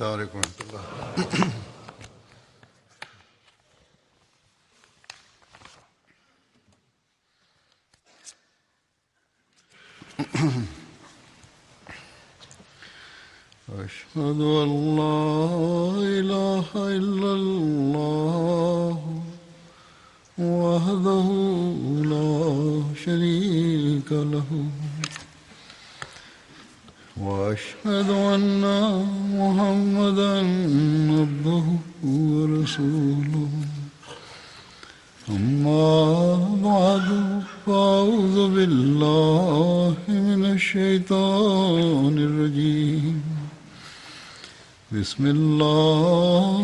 السلام علیکم ورحمۃ اللہ۔ أشهد أن لا إله إلا الله وحده لا شريك له وأشهد أن محمدا عبده ورسوله أما بعد فأعوذ بالله من الشيطان الرجيم بسم الله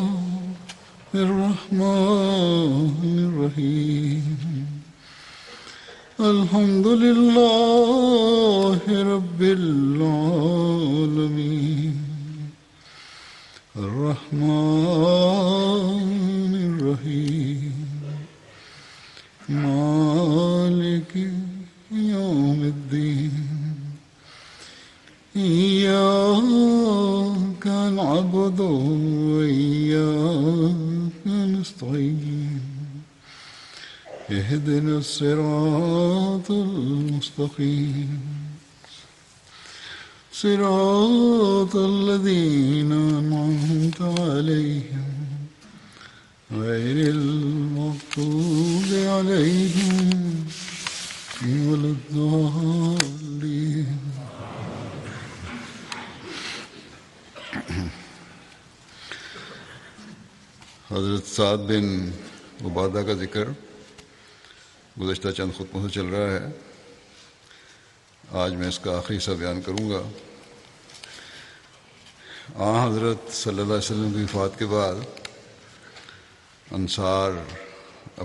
الرحمن الرحيم الحمد لله رب العالمين الرحمن الرحيم مالك يوم الدين إياك نعبد وإياك نستعين اهدنا الصراط المستقيم صراط الذين أنعمت عليهم غير المغضوب عليهم ولا الضالين۔ حضرت سعد بن عبادہ کا ذکر گزشتہ چند خطبوں سے چل رہا ہے۔ آج میں اس کا آخری حصہ بیان کروں گا۔ حضرت صلی اللہ علیہ وسلم کی وفات کے بعد انصار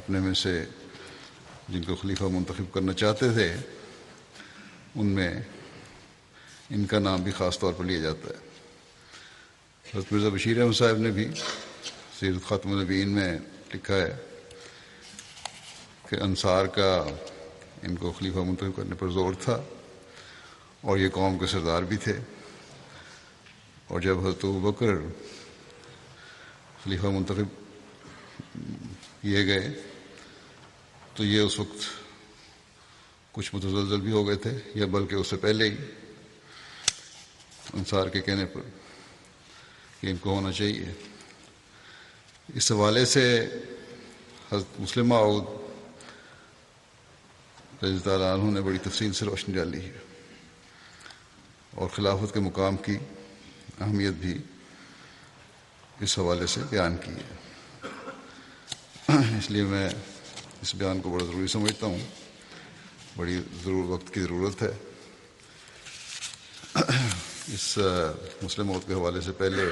اپنے میں سے جن کو خلیفہ منتخب کرنا چاہتے تھے ان میں ان کا نام بھی خاص طور پر لیا جاتا ہے۔ حضرت مرزا بشیر احمد صاحب نے بھی سیرت خاتم النبیین میں لکھا ہے کہ انصار کا ان کو خلیفہ منتخب کرنے پر زور تھا اور یہ قوم کے سردار بھی تھے، اور جب حضرت ابوبکر خلیفہ منتخب کیے گئے تو یہ اس وقت کچھ متزلزل بھی ہو گئے تھے، یا بلکہ اس سے پہلے ہی انصار کے کہنے پر کہ ان کو ہونا چاہیے۔ اس حوالے سے حضرت مسلم موعود رضی اللہ تعالیٰ عنہ نے بڑی تفصیل سے روشنی ڈالی ہے اور خلافت کے مقام کی اہمیت بھی اس حوالے سے بیان کی ہے۔ اس لیے میں اس بیان کو بڑا ضروری سمجھتا ہوں، بڑی وقت کی ضرورت ہے۔ اس مسلم موعود کے حوالے سے پہلے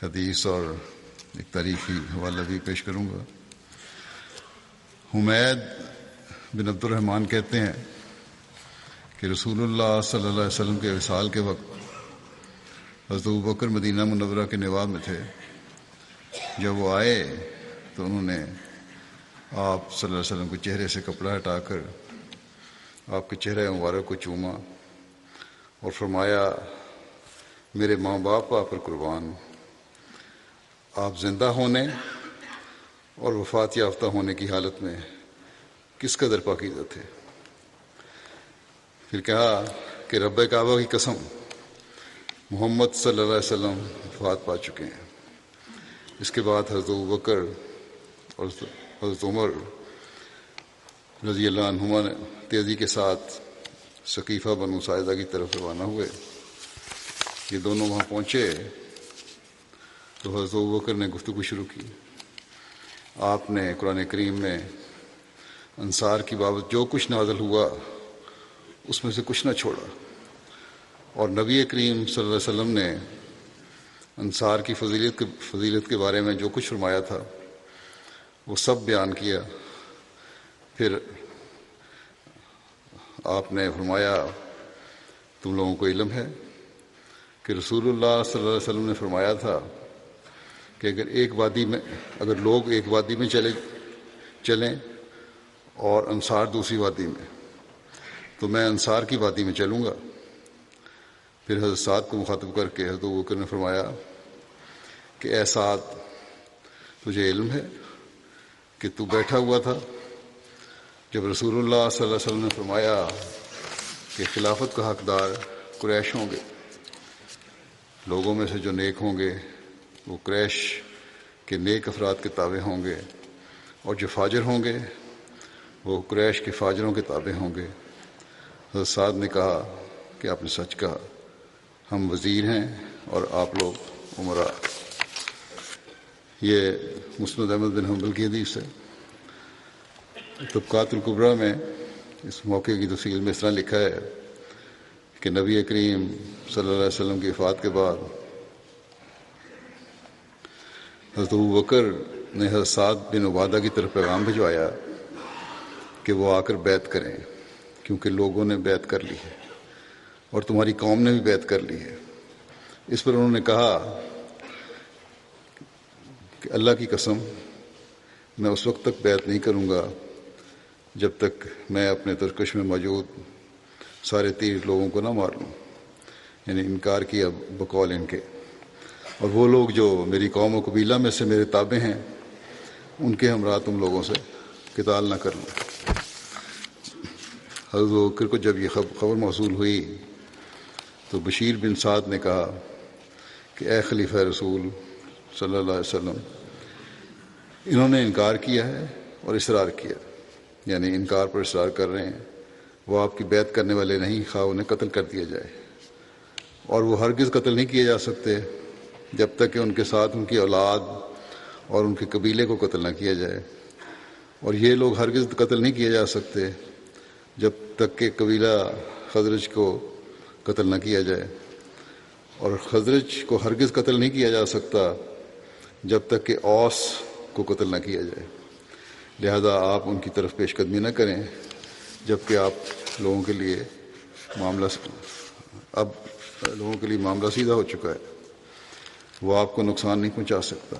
حدیث اور ایک تاریخی حوالہ بھی پیش کروں گا۔ حمید بن عبد الرحمن کہتے ہیں کہ رسول اللہ صلی اللہ علیہ وسلم کے وصال کے وقت حضرت ابوبکر مدینہ منورہ کے نواب میں تھے۔ جب وہ آئے تو انہوں نے آپ صلی اللہ علیہ وسلم کے چہرے سے کپڑا ہٹا کر آپ کے چہرے مبارک کو چوما اور فرمایا، میرے ماں باپ آپ پر قربان، آپ زندہ ہونے اور وفات یافتہ ہونے کی حالت میں کس قدر پاکیزہ تھے۔ پھر کہا کہ رب کعبہ کی قسم، محمد صلی اللہ علیہ وسلم وفات پا چکے ہیں۔ اس کے بعد حضرت ابوبکر اور حضرت عمر رضی اللہ عنہما نے تیزی کے ساتھ ثقیفہ بنو ساعدہ کی طرف روانہ ہوئے۔ یہ دونوں وہاں پہنچے تو حضرت ابوبکر نے گفتگو شروع کی۔ آپ نے قرآن کریم میں انصار کی بابت جو کچھ نازل ہوا اس میں سے کچھ نہ چھوڑا، اور نبی کریم صلی اللہ علیہ وسلم نے انصار کی فضیلت کے بارے میں جو کچھ فرمایا تھا وہ سب بیان کیا۔ پھر آپ نے فرمایا، تم لوگوں کو علم ہے کہ رسول اللہ صلی اللہ علیہ وسلم نے فرمایا تھا کہ اگر لوگ ایک وادی میں چلیں اور انصار دوسری وادی میں، تو میں انصار کی وادی میں چلوں گا۔ پھر حضرت سعد کو مخاطب کر کے حضرت ابوبکر نے فرمایا کہ اے سعد، تجھے علم ہے کہ تو بیٹھا ہوا تھا جب رسول اللہ صلی اللہ علیہ وسلم نے فرمایا کہ خلافت کا حقدار قریش ہوں گے، لوگوں میں سے جو نیک ہوں گے وہ قریش کے نیک افراد کے تابع ہوں گے، اور جو فاجر ہوں گے وہ قریش کے فاجروں کے تابع ہوں گے۔ حضرت سعد نے کہا کہ آپ نے سچ کہا، ہم وزیر ہیں اور آپ لوگ امراء۔ یہ مسند احمد بن حنبل کی حدیث ہے۔ طبقات الکبریٰ میں اس موقع کی تفصیل میں اس طرح لکھا ہے کہ نبی کریم صلی اللہ علیہ وسلم کی وفات کے بعد حضرت ابوبکر نے حضرت سعد بن عبادہ کی طرف پیغام بھجوایا کہ وہ آ کر بیعت کریں، کیونکہ لوگوں نے بیعت کر لی ہے اور تمہاری قوم نے بھی بیعت کر لی ہے۔ اس پر انہوں نے کہا کہ اللہ کی قسم، میں اس وقت تک بیعت نہیں کروں گا جب تک میں اپنے ترکش میں موجود سارے 30 لوگوں کو نہ مار لوں، یعنی انکار کیا بقول ان کے، اور وہ لوگ جو میری قوم و قبیلہ میں سے میرے تابع ہیں ان کے ہمراہ تم لوگوں سے قتال نہ کر لوں۔ حضرت ابوبکر کو جب یہ خبر موصول ہوئی تو بشیر بن سعد نے کہا کہ اے خلیفہ رسول صلی اللہ علیہ وسلم، انہوں نے انکار کیا ہے اور اصرار کیا، یعنی انکار پر اصرار کر رہے ہیں، وہ آپ کی بیعت کرنے والے نہیں، خواہ انہیں قتل کر دیا جائے، اور وہ ہرگز قتل نہیں کیے جا سکتے جب تک کہ ان کے ساتھ ان کی اولاد اور ان کے قبیلے کو قتل نہ کیا جائے، اور یہ لوگ ہرگز قتل نہیں کیے جا سکتے جب تک کہ قبیلہ خزرج کو قتل نہ کیا جائے، اور خزرج کو ہرگز قتل نہیں کیا جا سکتا جب تک کہ اوس کو قتل نہ کیا جائے، لہذا آپ ان کی طرف پیش قدمی نہ کریں جبکہ آپ لوگوں کے لیے معاملہ سیدھا ہو چکا ہے، وہ آپ کو نقصان نہیں پہنچا سکتا۔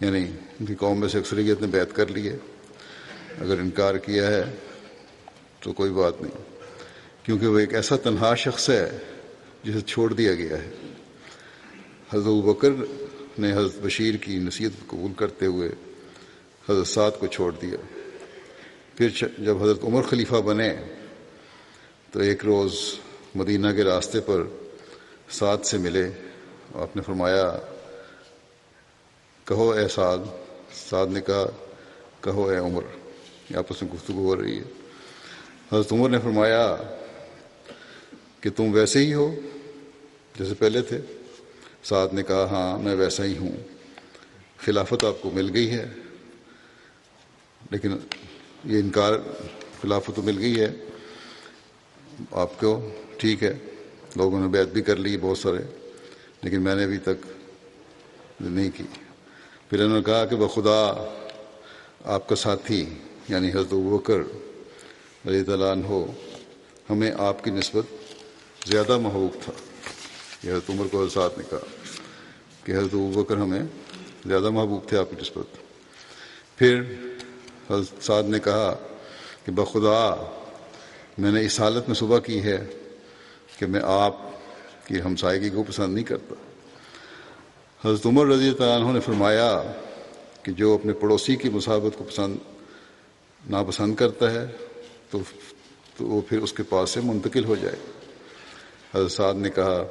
یعنی ان کی قوم میں سے اکثریت نے بیعت کر لی ہے، اگر انکار کیا ہے تو کوئی بات نہیں، کیونکہ وہ ایک ایسا تنہا شخص ہے جسے چھوڑ دیا گیا ہے۔ حضرت ابوبکر نے حضرت بشیر کی نصیحت کو قبول کرتے ہوئے حضرت سعد کو چھوڑ دیا۔ پھر جب حضرت عمر خلیفہ بنے تو ایک روز مدینہ کے راستے پر سعد سے ملے، آپ نے فرمایا کہو اے سعد۔ سعد نے کہا کہو اے عمر۔ یہ آپس میں گفتگو ہو رہی ہے۔ حضرت عمر نے فرمایا کہ تم ویسے ہی ہو جیسے پہلے تھے؟ سعد نے کہا ہاں میں ویسا ہی ہوں، خلافت آپ کو مل گئی ہے، لیکن یہ انکار، خلافت تو مل گئی ہے آپ کو، ٹھیک ہے، لوگوں نے بیعت بھی کر لی بہت سارے، لیکن میں نے ابھی تک نہیں کی۔ پھر انہوں نے کہا کہ بخدا آپ کا ساتھی یعنی حضرت ابوبکر رضی اللہ عنہ ہمیں آپ کی نسبت زیادہ محبوب تھا۔ یہ حضرت عمر کو حضرت سعد نے کہا کہ حضرت ابوبکر ہمیں زیادہ محبوب تھے آپ کی نسبت۔ پھر حضرت سعد نے کہا کہ بخدا میں نے اس حالت میں صبح کی ہے کہ میں آپ کی ہمسائیگی کو پسند نہیں کرتا۔ حضرت عمر رضی اللہ عنہ نے فرمایا کہ جو اپنے پڑوسی کی مصاحبت کو ناپسند کرتا ہے تو وہ پھر اس کے پاس سے منتقل ہو جائے۔ حضرت سعد نے کہا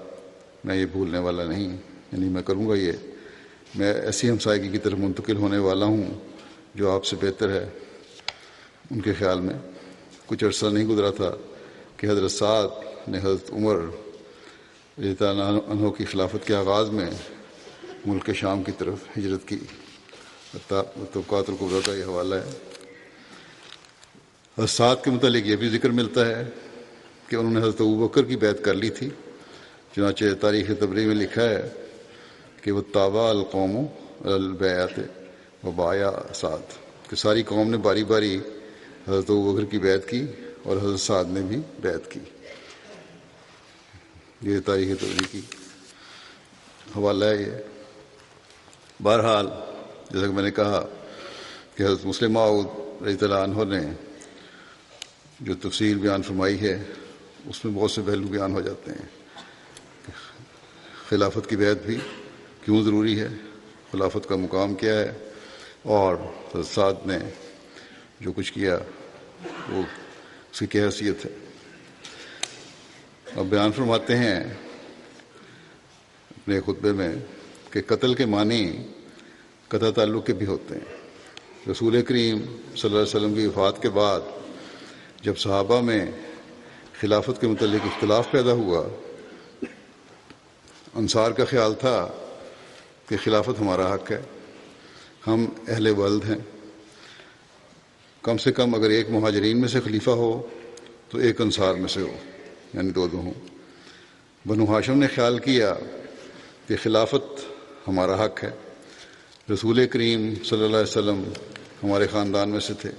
میں یہ بھولنے والا نہیں، یعنی میں کروں گا یہ، میں ایسی ہمسائیگی کی طرف منتقل ہونے والا ہوں جو آپ سے بہتر ہے۔ ان کے خیال میں کچھ عرصہ نہیں گزرا تھا کہ حضرت سعد نے حضرت عمر رضی اللہ عنہ کی خلافت کے آغاز میں ملک شام کی طرف ہجرت کی۔ طبقات الکبریٰ کا یہ حوالہ ہے۔ حضرت سعد کے متعلق یہ بھی ذکر ملتا ہے کہ انہوں نے حضرت ابوبکر کی بیعت کر لی تھی، چنانچہ تاریخ طبری میں لکھا ہے کہ وہ تابع القوم البیعت و بایا سعد، کہ ساری قوم نے باری باری حضرت ابوبکر کی بیعت کی اور حضرت سعد نے بھی بیعت کی۔ یہ تاریخ طبری کی حوالہ ہے یہ۔ بہرحال جیسا کہ میں نے کہا کہ حضرت مسلم موعود رضی اللہ عنہ نے جو تفصیل بیان فرمائی ہے اس میں بہت سے پہلو بیان ہو جاتے ہیں، خلافت کی بیعت بھی کیوں ضروری ہے، خلافت کا مقام کیا ہے، اور حضرت سعد نے جو کچھ کیا وہ اس کی کیا حیثیت ہے۔ اب بیان فرماتے ہیں اپنے خطبے میں کہ قتل کے معنی قطع تعلق کے بھی ہوتے ہیں۔ رسول کریم صلی اللہ علیہ وسلم کی وفات کے بعد جب صحابہ میں خلافت کے متعلق اختلاف پیدا ہوا، انصار کا خیال تھا کہ خلافت ہمارا حق ہے، ہم اہل ولد ہیں، کم سے کم اگر ایک مہاجرین میں سے خلیفہ ہو تو ایک انصار میں سے ہو، یعنی دو ہوں۔ بنو ہاشم نے خیال کیا کہ خلافت ہمارا حق ہے، رسول کریم صلی اللہ علیہ وسلم ہمارے خاندان میں سے تھے۔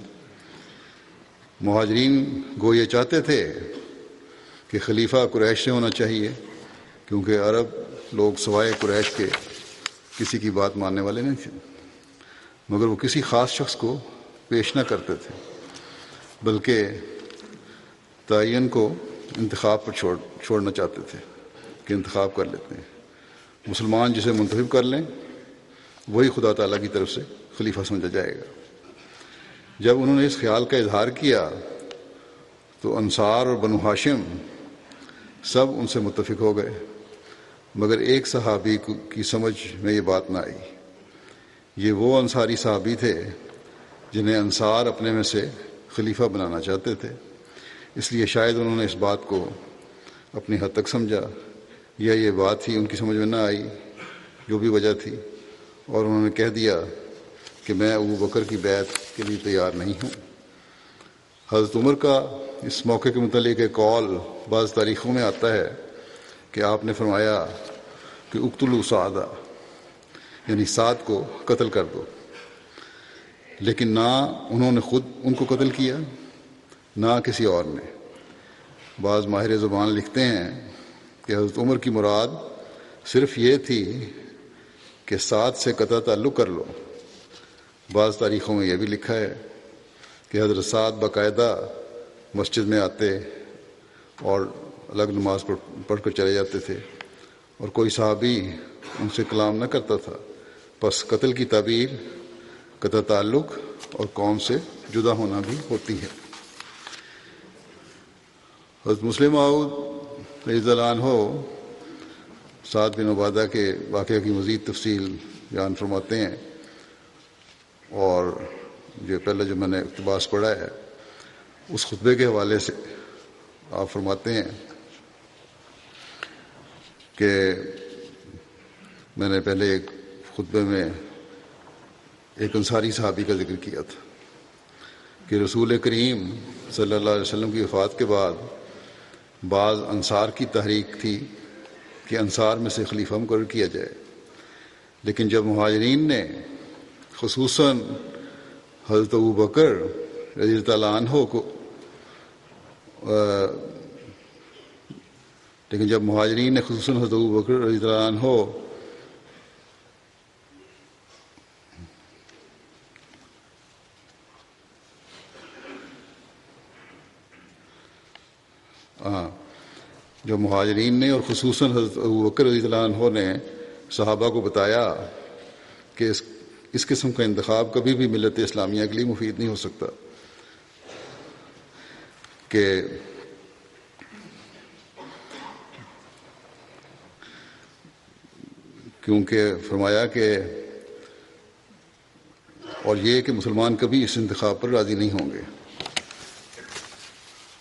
مہاجرین گو یہ چاہتے تھے کہ خلیفہ قریش سے ہونا چاہیے، کیونکہ عرب لوگ سوائے قریش کے کسی کی بات ماننے والے نہیں تھے، مگر وہ کسی خاص شخص کو پیش نہ کرتے تھے، بلکہ تعین کو انتخاب پر چھوڑنا چاہتے تھے کہ انتخاب کر لیتے ہیں، مسلمان جسے منتخب کر لیں وہی خدا تعالیٰ کی طرف سے خلیفہ سمجھا جائے گا۔ جب انہوں نے اس خیال کا اظہار کیا تو انصار اور بنو ہاشم سب ان سے متفق ہو گئے، مگر ایک صحابی کی سمجھ میں یہ بات نہ آئی۔ یہ وہ انصاری صحابی تھے جنہیں انصار اپنے میں سے خلیفہ بنانا چاہتے تھے، اس لیے شاید انہوں نے اس بات کو اپنی حد تک سمجھا، یا یہ بات ہی ان کی سمجھ میں نہ آئی، جو بھی وجہ تھی، اور انہوں نے کہہ دیا کہ میں ابو بکر کی بیعت کے لیے تیار نہیں ہوں۔ حضرت عمر کا اس موقع کے متعلق ایک قول بعض تاریخوں میں آتا ہے کہ آپ نے فرمایا کہ اقتلوا سعدا، یعنی سعد کو قتل کر دو، لیکن نہ انہوں نے خود ان کو قتل کیا نہ کسی اور نے۔ بعض ماہر زبان لکھتے ہیں کہ حضرت عمر کی مراد صرف یہ تھی کہ سعد سے قطع تعلق کر لو۔ بعض تاریخوں میں یہ بھی لکھا ہے کہ حضرت سعد باقاعدہ مسجد میں آتے اور الگ نماز پڑھ کر چلے جاتے تھے، اور کوئی صحابی ان سے کلام نہ کرتا تھا۔ پس قتل کی تعبیر قطع تعلق اور قوم سے جدا ہونا بھی ہوتی ہے۔ حضرت مسلم موعود رضی اللہ عنہ سعد بن عبادہ کے واقعہ کی مزید تفصیل بیان فرماتے ہیں، اور جو پہلے جو میں نے اقتباس پڑھا ہے اس خطبے کے حوالے سے آپ فرماتے ہیں کہ میں نے پہلے ایک خطبے میں ایک انصاری صحابی کا ذکر کیا تھا کہ رسول کریم صلی اللہ علیہ وسلم کی وفات کے بعد بعض انصار کی تحریک تھی کہ انصار میں سے خلیفہ مقرر کیا جائے، لیکن جب مہاجرین نے خصوصاً حضرت ابو بکر رضی اللہ عنہ کو لیکن جب مہاجرین نے خصوصاً حضرت ابو بکر رضی اللہ عنہ جو مہاجرین نے اور خصوصاً حضرت ابو بکر رضی اللہ عنہ نے صحابہ کو بتایا کہ اس قسم کا انتخاب کبھی بھی ملت اسلامیہ کے لیے مفید نہیں ہو سکتا، کہ کیونکہ فرمایا کہ اور یہ کہ مسلمان کبھی اس انتخاب پر راضی نہیں ہوں گے،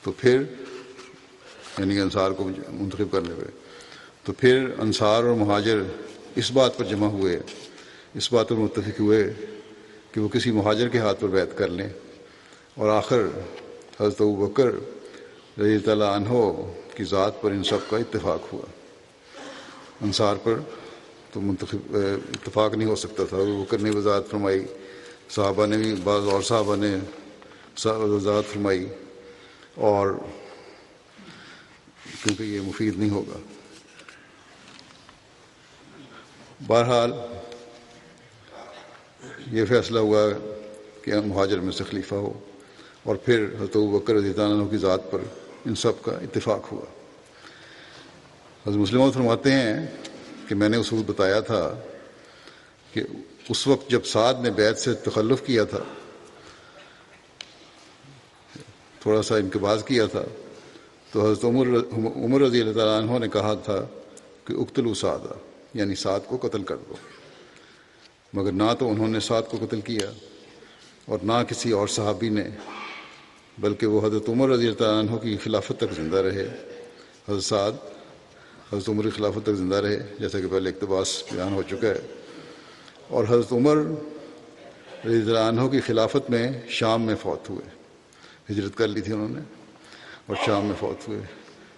تو پھر یعنی انصار کو منتخب کرنے پہ، تو پھر انصار اور مہاجر اس بات پر جمع ہوئے، اس بات پر متفق ہوئے کہ وہ کسی مہاجر کے ہاتھ پر بیعت کر لیں، اور آخر حضرت ابو بکر رضی اللہ عنہ کی ذات پر ان سب کا اتفاق ہوا۔ انصار پر تو اتفاق نہیں ہو سکتا تھا، ابو بکر نے وضاحت فرمائی، صحابہ نے بھی، بعض اور صحابہ نے وضاحت فرمائی، اور کیونکہ یہ مفید نہیں ہوگا۔ بہرحال یہ فیصلہ ہوا کہ مہاجر میں سے خلیفہ ہو، اور پھر حضرت ابو بکر رضی اللہ عنہ کی ذات پر ان سب کا اتفاق ہوا۔ حضرت مسلم فرماتے ہیں کہ میں نے اس وقت بتایا تھا کہ اس وقت جب سعد نے بیعت سے تخلف کیا تھا، تھوڑا سا انقباض کیا تھا، تو حضرت عمر رضی اللہ تعالیٰ عنہ نے کہا تھا کہ اقتلوا سعد، یعنی سعد کو قتل کر دو، مگر نہ تو انہوں نے سعد کو قتل کیا اور نہ کسی اور صحابی نے، بلکہ وہ حضرت عمر رضی اللہ تعالیٰ عنہ کی خلافت تک زندہ رہے۔ حضرت سعد حضرت عمر کی خلافت تک زندہ رہے، جیسا کہ پہلے اقتباس بیان ہو چکا ہے، اور حضرت عمر رضی اللہ عنہ کی خلافت میں شام میں فوت ہوئے، ہجرت کر لی تھی انہوں نے اور شام میں فوت ہوئے،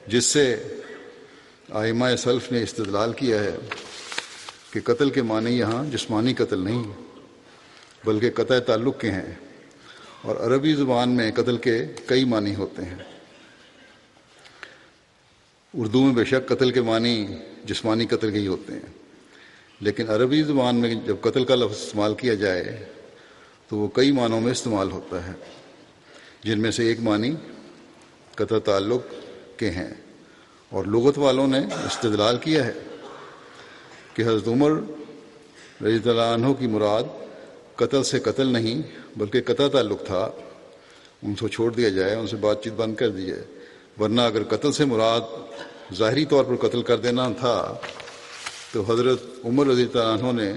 جس سے ائمہ سلف نے استدلال کیا ہے کہ قتل کے معنی یہاں جسمانی قتل نہیں بلکہ قطع تعلق کے ہیں، اور عربی زبان میں قتل کے کئی معنی ہوتے ہیں۔ اردو میں بے شک قتل کے معنی جسمانی قتل کے ہی ہوتے ہیں، لیکن عربی زبان میں جب قتل کا لفظ استعمال کیا جائے تو وہ کئی معنوں میں استعمال ہوتا ہے، جن میں سے ایک معنی قطع تعلق کے ہیں، اور لغت والوں نے استدلال کیا ہے کہ حضرت عمر رضی اللہ عنہ کی مراد قتل سے قتل نہیں بلکہ قطع تعلق تھا، ان کو چھوڑ دیا جائے، ان سے بات چیت بند کر دی جائے، ورنہ اگر قتل سے مراد ظاہری طور پر قتل کر دینا تھا تو حضرت عمر رضی اللہ عنہ نے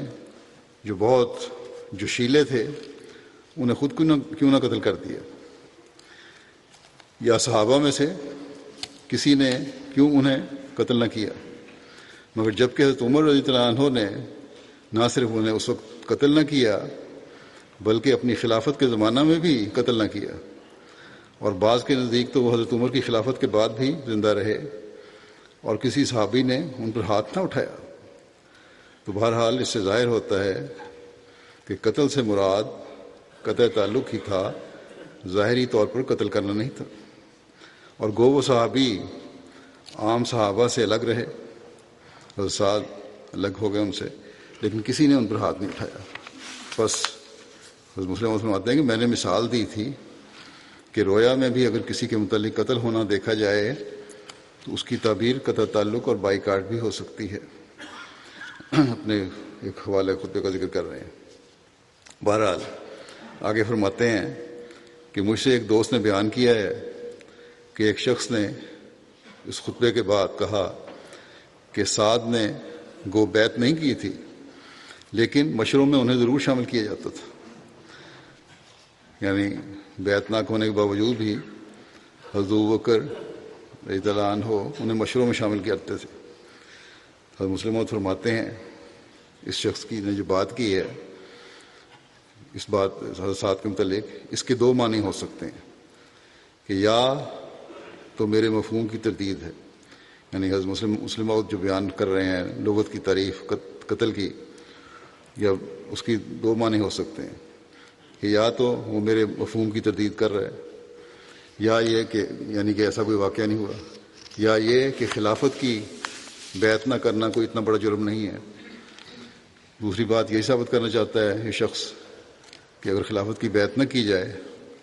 جو بہت جوشیلے تھے انہیں خود کیوں نہ قتل کر دیا، یا صحابہ میں سے کسی نے کیوں انہیں قتل نہ کیا، مگر جب کہ حضرت عمر رضی اللہ عنہ نے نہ صرف انہیں اس وقت قتل نہ کیا بلکہ اپنی خلافت کے زمانہ میں بھی قتل نہ کیا، اور بعض کے نزدیک تو وہ حضرت عمر کی خلافت کے بعد بھی زندہ رہے اور کسی صحابی نے ان پر ہاتھ نہ اٹھایا، تو بہرحال اس سے ظاہر ہوتا ہے کہ قتل سے مراد قطع تعلق ہی تھا، ظاہری طور پر قتل کرنا نہیں تھا، اور گو وہ صحابی عام صحابہ سے الگ رہے، حضرت سعد الگ ہو گئے ان سے، لیکن کسی نے ان پر ہاتھ نہیں اٹھایا۔ بس حضرت مسلم فرماتے ہیں کہ میں نے مثال دی تھی کہ رویا میں بھی اگر کسی کے متعلق قتل ہونا دیکھا جائے تو اس کی تعبیر قطع تعلق اور بائیکاٹ بھی ہو سکتی ہے۔ اپنے ایک حوالے خطبے کا ذکر کر رہے ہیں۔ بہرحال آگے فرماتے ہیں کہ مجھ سے ایک دوست نے بیان کیا ہے کہ ایک شخص نے اس خطبے کے بعد کہا کہ سعد نے گو بیعت نہیں کی تھی لیکن مشوروں میں انہیں ضرور شامل کیا جاتا تھا، یعنی بیعت نہ ہونے کے باوجود بھی حضرت ابوبکر رضی اللہ عنہ انہیں مشوروں میں شامل کرتے تھے۔ حضرت مسلم فرماتے ہیں اس شخص کی نے جو بات کی ہے، اس بات حضرت سعد کے متعلق، اس کے دو معنی ہو سکتے ہیں کہ یا تو میرے مفہوم کی تردید ہے، یعنی حضرت مسلم جو بیان کر رہے ہیں لغت کی تعریف قتل کی، یا اس کی دو معنی ہو سکتے ہیں کہ یا تو وہ میرے مفہوم کی تردید کر رہا ہے، یا یہ کہ یعنی کہ ایسا کوئی واقعہ نہیں ہوا، یا یہ کہ خلافت کی بیعت نہ کرنا کوئی اتنا بڑا جرم نہیں ہے۔ دوسری بات یہی ثابت کرنا چاہتا ہے یہ شخص کہ اگر خلافت کی بیعت نہ کی جائے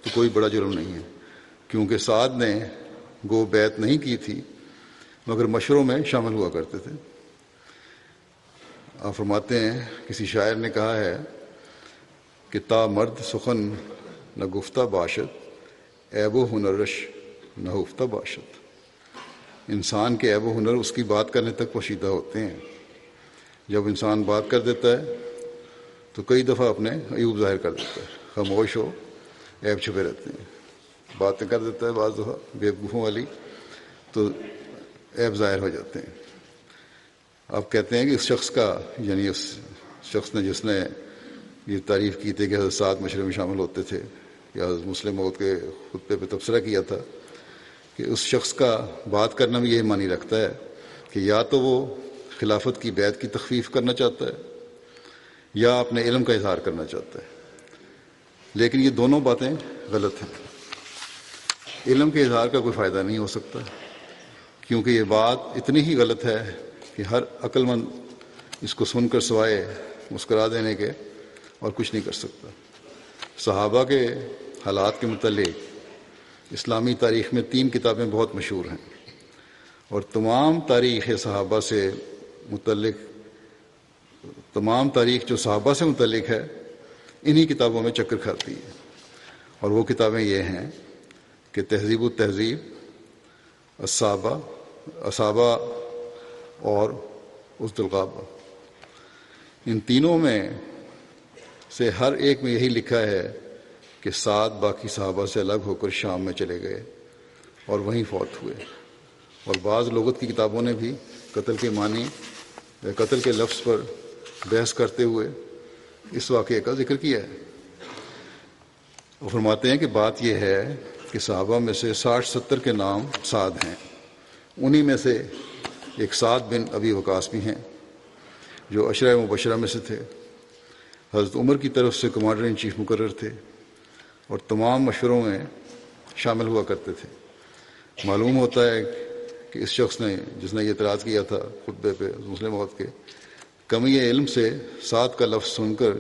تو کوئی بڑا جرم نہیں ہے، کیونکہ سعد نے گو بیعت نہیں کی تھی مگر مشوروں میں شامل ہوا کرتے تھے۔ آپ فرماتے ہیں کسی شاعر نے کہا ہے کہ تا مرد سخن نہ گفتہ باشد، عیب و ہنرش نہ ہفتہ باشد۔ انسان کے عیب و ہنر اس کی بات کرنے تک پوشیدہ ہوتے ہیں، جب انسان بات کر دیتا ہے تو کئی دفعہ اپنے عیوب ظاہر کر دیتا ہے، خاموش ہو عیب چھپے رہتے ہیں، باتیں کر دیتا ہے بعض دفعہ بیوقوفوں والی تو عیب ظاہر ہو جاتے ہیں۔ آپ کہتے ہیں کہ اس شخص کا، یعنی اس شخص نے جس نے یہ تعریف کی تھی کہ حضرت سعد مشورے میں شامل ہوتے تھے، یا حضرت مسلم موت کے خطبے پہ تبصرہ کیا تھا، کہ اس شخص کا بات کرنا بھی یہی معنی رکھتا ہے کہ یا تو وہ خلافت کی بیعت کی تخفیف کرنا چاہتا ہے یا اپنے علم کا اظہار کرنا چاہتا ہے، لیکن یہ دونوں باتیں غلط ہیں۔ علم کے اظہار کا کوئی فائدہ نہیں ہو سکتا، کیونکہ یہ بات اتنی ہی غلط ہے کہ ہر عقل مند اس کو سن کر سوائے مسکرا دینے کے اور کچھ نہیں کر سکتا۔ صحابہ کے حالات کے متعلق اسلامی تاریخ میں 3 کتابیں بہت مشہور ہیں، اور تمام تاریخ صحابہ سے متعلق تمام تاریخ جو صحابہ سے متعلق ہے انہی کتابوں میں چکر کھاتی ہے، اور وہ کتابیں یہ ہیں کہ تہذیب التہذیب، اصابہ اور اسد الغابہ. ان تینوں میں سے ہر ایک میں یہی لکھا ہے کہ سعد باقی صحابہ سے الگ ہو کر شام میں چلے گئے اور وہیں فوت ہوئے. اور بعض لغت کی کتابوں نے بھی قتل کے معنی، قتل کے لفظ پر بحث کرتے ہوئے اس واقعے کا ذکر کیا ہے. وہ فرماتے ہیں کہ بات یہ ہے کہ صحابہ میں سے 60-70 کے نام سعد ہیں. انہی میں سے ایک سعد بن ابی وقاص بھی ہیں جو عشرہ مبشرہ میں سے تھے. حضرت عمر کی طرف سے کمانڈر ان چیف مقرر تھے اور تمام مشوروں میں شامل ہوا کرتے تھے. معلوم ہوتا ہے کہ اس شخص نے، جس نے یہ اعتراض کیا تھا خطبے پہ مسلم موت کے، کمی علم سے سعد کا لفظ سن کر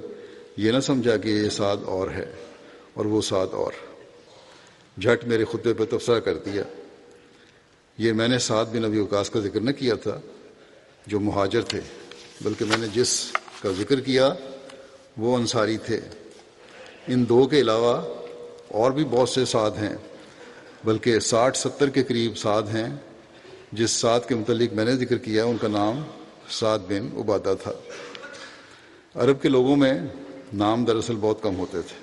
یہ نہ سمجھا کہ یہ سعد اور ہے اور وہ سعد اور، جھٹ میرے خطبے پہ تبصرہ کر دیا. یہ میں نے سعد بن ابی وقاص کا ذکر نہ کیا تھا جو مہاجر تھے، بلکہ میں نے جس کا ذکر کیا وہ انصاری تھے. ان دو کے علاوہ اور بھی بہت سے سعد ہیں، بلکہ 60-70 کے قریب سعد ہیں. جس سعد کے متعلق میں نے ذکر کیا ان کا نام سعد بن عبادہ تھا. عرب کے لوگوں میں نام دراصل بہت کم ہوتے تھے،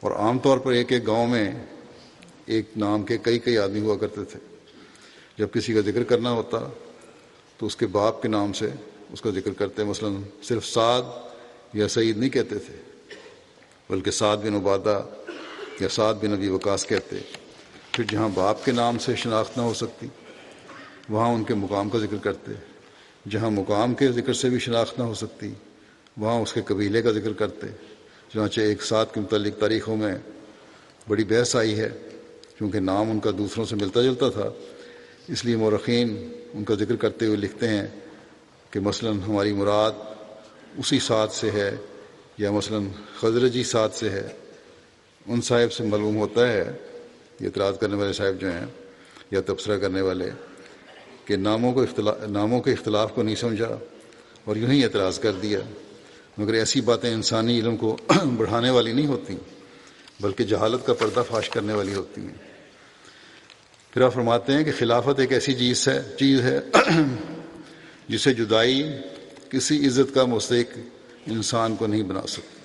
اور عام طور پر ایک ایک گاؤں میں ایک نام کے کئی آدمی ہوا کرتے تھے. جب کسی کا ذکر کرنا ہوتا تو اس کے باپ کے نام سے اس کا ذکر کرتے. مثلا صرف سعد یا سعید نہیں کہتے تھے، بلکہ سعد بن عبادہ یا سعد بن ابی وقاص کہتے. پھر جہاں باپ کے نام سے شناخت نہ ہو سکتی وہاں ان کے مقام کا ذکر کرتے. جہاں مقام کے ذکر سے بھی شناخت نہ ہو سکتی وہاں اس کے قبیلے کا ذکر کرتے. چنانچہ ایک سعد کے متعلق تاریخوں میں بڑی بحث آئی ہے، کیونکہ نام ان کا دوسروں سے ملتا جلتا تھا. اس لیے مورخین ان کا ذکر کرتے ہوئے لکھتے ہیں کہ مثلا ہماری مراد اسی سعد سے ہے، یا مثلا خزرجی سعد سے ہے. ان صاحب سے معلوم ہوتا ہے، یہ اعتراض کرنے والے صاحب جو ہیں یا تبصرہ کرنے والے، کہ ناموں کے اختلاف کو نہیں سمجھا اور یوں ہی اعتراض کر دیا. مگر ایسی باتیں انسانی علم کو بڑھانے والی نہیں ہوتی، بلکہ جہالت کا پردہ فاش کرنے والی ہوتی ہیں. پھر آپ فرماتے ہیں کہ خلافت ایک ایسی چیز ہے جسے جدائی کسی عزت کا مستحق انسان کو نہیں بنا سکتی.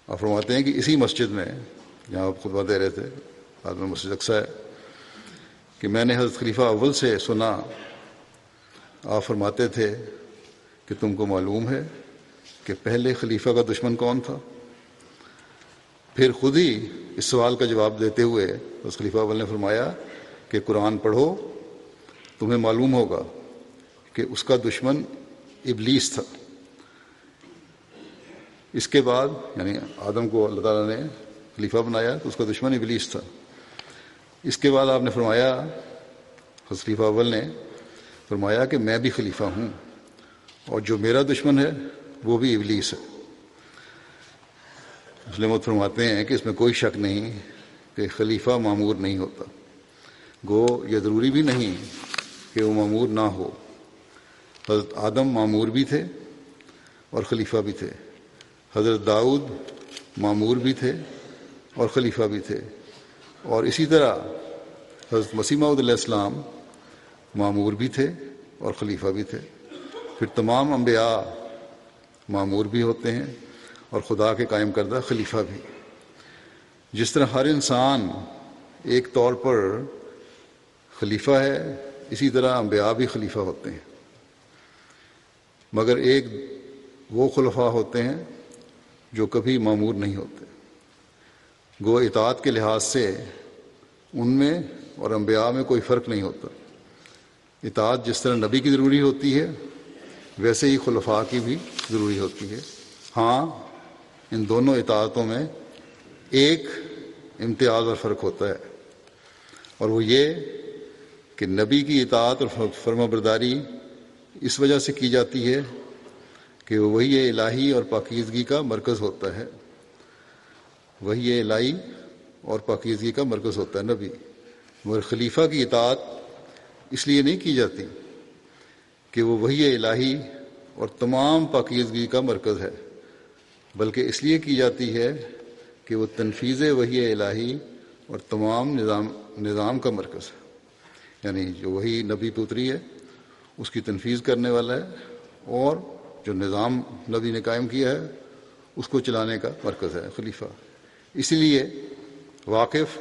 آپ فرماتے ہیں کہ اسی مسجد میں جہاں آپ خطبہ دے رہے تھے، بعد میں مسجد اقصیٰ ہے، کہ میں نے حضرت خلیفہ اول سے سنا، آپ فرماتے تھے کہ تم کو معلوم ہے کہ پہلے خلیفہ کا دشمن کون تھا؟ پھر خود ہی اس سوال کا جواب دیتے ہوئے حضرت خلیفہ اول نے فرمایا کہ قرآن پڑھو، تمہیں معلوم ہوگا کہ اس کا دشمن ابلیس تھا. اس کے بعد یعنی آدم کو اللہ تعالیٰ نے خلیفہ بنایا تو اس کا دشمن ابلیس تھا. اس کے بعد آپ نے فرمایا، حضرت خلیفہ اول نے فرمایا کہ میں بھی خلیفہ ہوں اور جو میرا دشمن ہے وہ بھی ابلیس ہے. مسلم فرماتے ہیں کہ اس میں کوئی شک نہیں کہ خلیفہ معمور نہیں ہوتا. گو یہ ضروری بھی نہیں کہ وہ معمور نہ ہو. حضرت آدم معمور بھی تھے اور خلیفہ بھی تھے. حضرت داؤد معمور بھی تھے اور خلیفہ بھی تھے. اور اسی طرح حضرت مسیح موعود علیہ السلام معمور بھی تھے اور خلیفہ بھی تھے. پھر تمام انبیاء معمور بھی ہوتے ہیں اور خدا کے قائم کردہ خلیفہ بھی. جس طرح ہر انسان ایک طور پر خلیفہ ہے، اسی طرح انبیاء بھی خلیفہ ہوتے ہیں. مگر ایک وہ خلفاء ہوتے ہیں جو کبھی معمور نہیں ہوتے. گو اطاعت کے لحاظ سے ان میں اور انبیاء میں کوئی فرق نہیں ہوتا. اطاعت جس طرح نبی کی ضروری ہوتی ہے ویسے ہی خلفاء کی بھی ضروری ہوتی ہے. ہاں، ان دونوں اطاعتوں میں ایک امتیاز اور فرق ہوتا ہے، اور وہ یہ کہ نبی کی اطاعت اور فرما برداری اس وجہ سے کی جاتی ہے کہ وہی الہی اور پاکیزگی کا مرکز ہوتا ہے. وہی الہی اور پاکیزگی کا مرکز ہوتا ہے نبی. مگر خلیفہ کی اطاعت اس لیے نہیں کی جاتی کہ وہ وحی الہی اور تمام پاکیزگی کا مرکز ہے، بلکہ اس لیے کی جاتی ہے کہ وہ تنفیذ وحی الہی اور تمام نظام کا مرکز ہے، یعنی جو وہی نبی پہ اتری ہے اس کی تنفیذ کرنے والا ہے، اور جو نظام نبی نے قائم کیا ہے اس کو چلانے کا مرکز ہے خلیفہ۔ اسی لیے واقف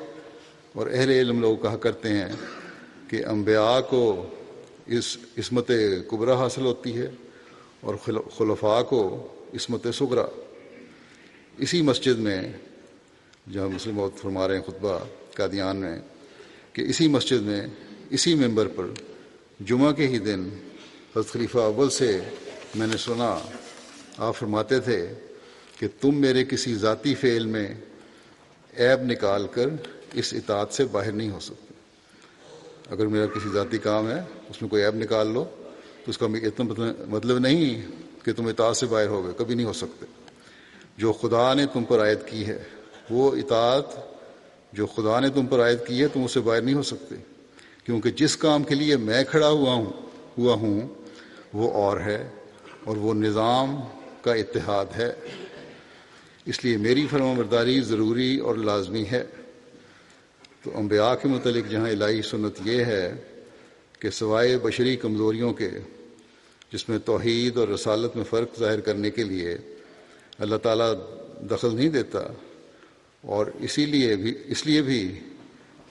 اور اہل علم لوگ کہا کرتے ہیں کہ انبیاء کو اس عصمت کبریٰ حاصل ہوتی ہے اور خلفاء کو عصمت صغریٰ۔ اسی مسجد میں جہاں مسلم موت فرما رہے ہیں خطبہ قادیان میں، کہ اسی مسجد میں اسی ممبر پر جمعہ کے ہی دن حضرت خلیفہ اول سے میں نے سنا آپ فرماتے تھے کہ تم میرے کسی ذاتی فعل میں عیب نکال کر اس اطاعت سے باہر نہیں ہو سکتے۔ اگر میرا کسی ذاتی کام ہے اس میں کوئی عیب نکال لو تو اس کا اتنا مطلب نہیں کہ تم اطاعت سے باہر ہو گئے، کبھی نہیں ہو سکتے۔ جو خدا نے تم پر عائد کی ہے وہ اطاعت جو خدا نے تم پر عائد کی ہے تم اس سے باہر نہیں ہو سکتے، کیونکہ جس کام کے لیے میں کھڑا ہوا ہوں وہ اور ہے، اور وہ نظام کا اتحاد ہے، اس لیے میری فرمانبرداری ضروری اور لازمی ہے۔ تو انبیاء کے متعلق جہاں الہی سنت یہ ہے کہ سوائے بشری کمزوریوں کے جس میں توحید اور رسالت میں فرق ظاہر کرنے کے لیے اللہ تعالیٰ دخل نہیں دیتا، اور اس لیے بھی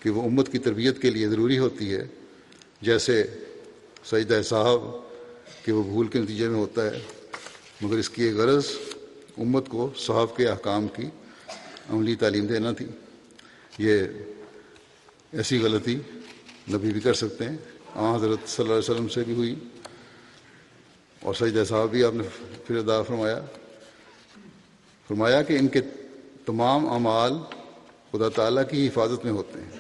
کہ وہ امت کی تربیت کے لیے ضروری ہوتی ہے، جیسے سجدہ صاحب کہ وہ بھول کے نتیجے میں ہوتا ہے، مگر اس کی ایک غرض امت کو صحابہ کے احکام کی عملی تعلیم دینا تھی۔ یہ ایسی غلطی نبی بھی کر سکتے ہیں، حضرت صلی اللہ علیہ وسلم سے بھی ہوئی، اور سجدہ صاحب بھی آپ نے پھر ادا فرمایا کہ ان کے تمام اعمال خدا تعالیٰ کی حفاظت میں ہوتے ہیں۔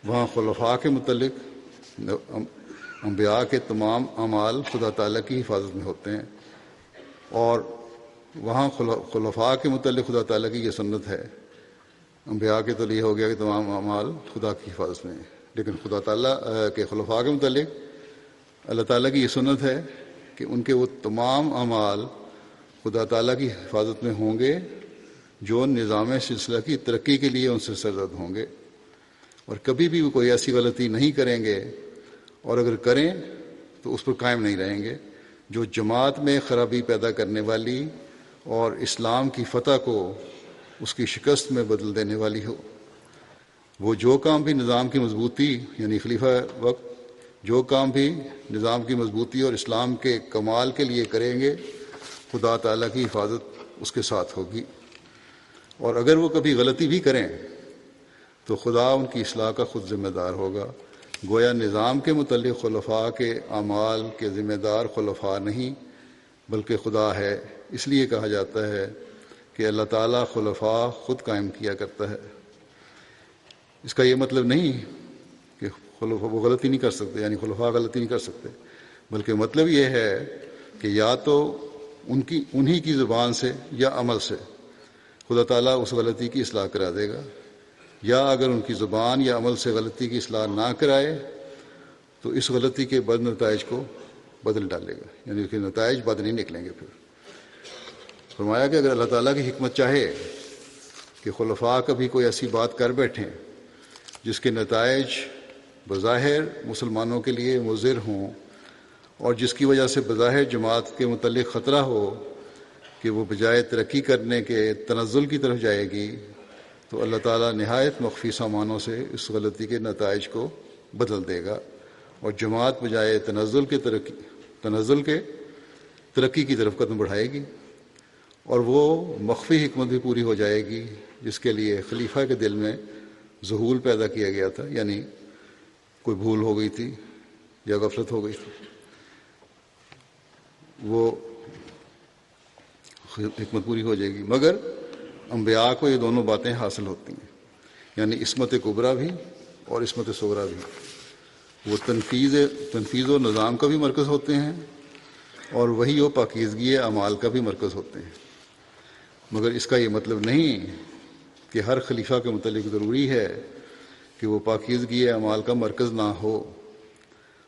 وہاں خلفاء کے متعلق انبیاء کے تمام اعمال خدا تعالیٰ کی حفاظت میں ہوتے ہیں، اور وہاں خلفاء کے متعلق خدا تعالیٰ کی یہ سنت ہے۔ انبیاء کے تو یہ ہو گیا کہ تمام اعمال خدا کی حفاظت میں ہیں، لیکن خدا تعالیٰ کے خلفاء کے متعلق اللہ تعالیٰ کی یہ سنت ہے کہ ان کے وہ تمام اعمال خدا تعالیٰ کی حفاظت میں ہوں گے جو نظام سلسلہ کی ترقی کے لیے ان سے سرزد ہوں گے، اور کبھی بھی وہ کوئی ایسی غلطی نہیں کریں گے، اور اگر کریں تو اس پر قائم نہیں رہیں گے جو جماعت میں خرابی پیدا کرنے والی اور اسلام کی فتح کو اس کی شکست میں بدل دینے والی ہو۔ وہ جو کام بھی نظام کی مضبوطی یعنی خلیفہ وقت جو کام بھی نظام کی مضبوطی اور اسلام کے کمال کے لیے کریں گے خدا تعالیٰ کی حفاظت اس کے ساتھ ہوگی، اور اگر وہ کبھی غلطی بھی کریں تو خدا ان کی اصلاح کا خود ذمہ دار ہوگا۔ گویا نظام کے متعلق خلفاء کے اعمال کے ذمہ دار خلفاء نہیں بلکہ خدا ہے۔ اس لیے کہا جاتا ہے کہ اللہ تعالیٰ خلفاء خود قائم کیا کرتا ہے۔ اس کا یہ مطلب نہیں کہ وہ غلطی نہیں کر سکتے، یعنی خلفاء غلطی نہیں کر سکتے، بلکہ مطلب یہ ہے کہ یا تو انہی کی زبان سے یا عمل سے خدا تعالیٰ اس غلطی کی اصلاح کرا دے گا، یا اگر ان کی زبان یا عمل سے غلطی کی اصلاح نہ کرائے تو اس غلطی کے بد نتائج کو بدل ڈالے گا، یعنی اس کے نتائج بد نہیں نکلیں گے۔ پھر فرمایا کہ اگر اللہ تعالیٰ کی حکمت چاہے کہ خلفاء کبھی کوئی ایسی بات کر بیٹھیں جس کے نتائج بظاہر مسلمانوں کے لیے مضر ہوں اور جس کی وجہ سے بظاہر جماعت کے متعلق خطرہ ہو کہ وہ بجائے ترقی کرنے کے تنزل کی طرف جائے گی، تو اللہ تعالیٰ نہایت مخفی سامانوں سے اس غلطی کے نتائج کو بدل دے گا، اور جماعت بجائے تنزل کے ترقی کی طرف قدم بڑھائے گی، اور وہ مخفی حکمت بھی پوری ہو جائے گی جس کے لیے خلیفہ کے دل میں ذہول پیدا کیا گیا تھا، یعنی کوئی بھول ہو گئی تھی یا غفلت ہو گئی تھی، وہ حکمت پوری ہو جائے گی۔ مگر انبیاء کو یہ دونوں باتیں حاصل ہوتی ہیں، یعنی عصمت کبریٰ بھی اور عصمت صغریٰ بھی۔ وہ تنفیذ و نظام کا بھی مرکز ہوتے ہیں اور وہی وہ پاکیزگی اعمال کا بھی مرکز ہوتے ہیں، مگر اس کا یہ مطلب نہیں کہ ہر خلیفہ کے متعلق ضروری ہے کہ وہ پاکیزگی اعمال کا مرکز نہ ہو۔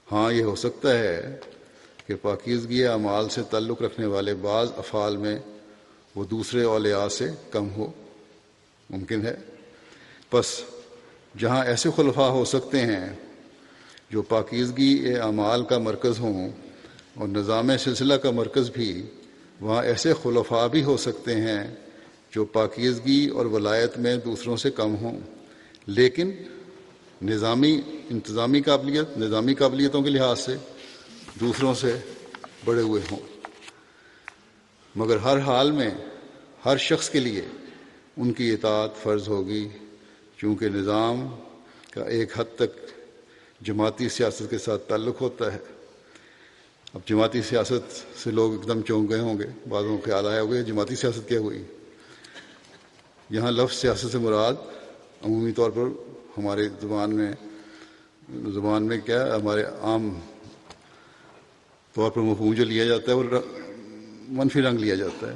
ہاں یہ ہو سکتا ہے کہ کہ پاکیزگی اعمال سے تعلق رکھنے والے بعض افعال میں وہ دوسرے اولیاء سے کم ہو ممکن ہے۔ پس جہاں ایسے خلفاء ہو سکتے ہیں جو پاکیزگی اعمال کا مرکز ہوں اور نظام سلسلہ کا مرکز بھی، وہاں ایسے خلفاء بھی ہو سکتے ہیں جو پاکیزگی اور ولایت میں دوسروں سے کم ہوں، لیکن نظامی قابلیتوں کے لحاظ سے دوسروں سے بڑے ہوئے ہوں۔ مگر ہر حال میں ہر شخص کے لیے ان کی اطاعت فرض ہوگی، چونکہ نظام کا ایک حد تک جماعتی سیاست کے ساتھ تعلق ہوتا ہے۔ اب جماعتی سیاست سے لوگ ایک دم چونک گئے ہوں گے، بعضوں کو خیال آیا ہوگا جماعتی سیاست کیا ہوئی۔ یہاں لفظ سیاست سے مراد عمومی طور پر ہمارے زبان میں کیا ہمارے عام طور پر مفہوم جو لیا جاتا ہے وہ منفی رنگ لیا جاتا ہے،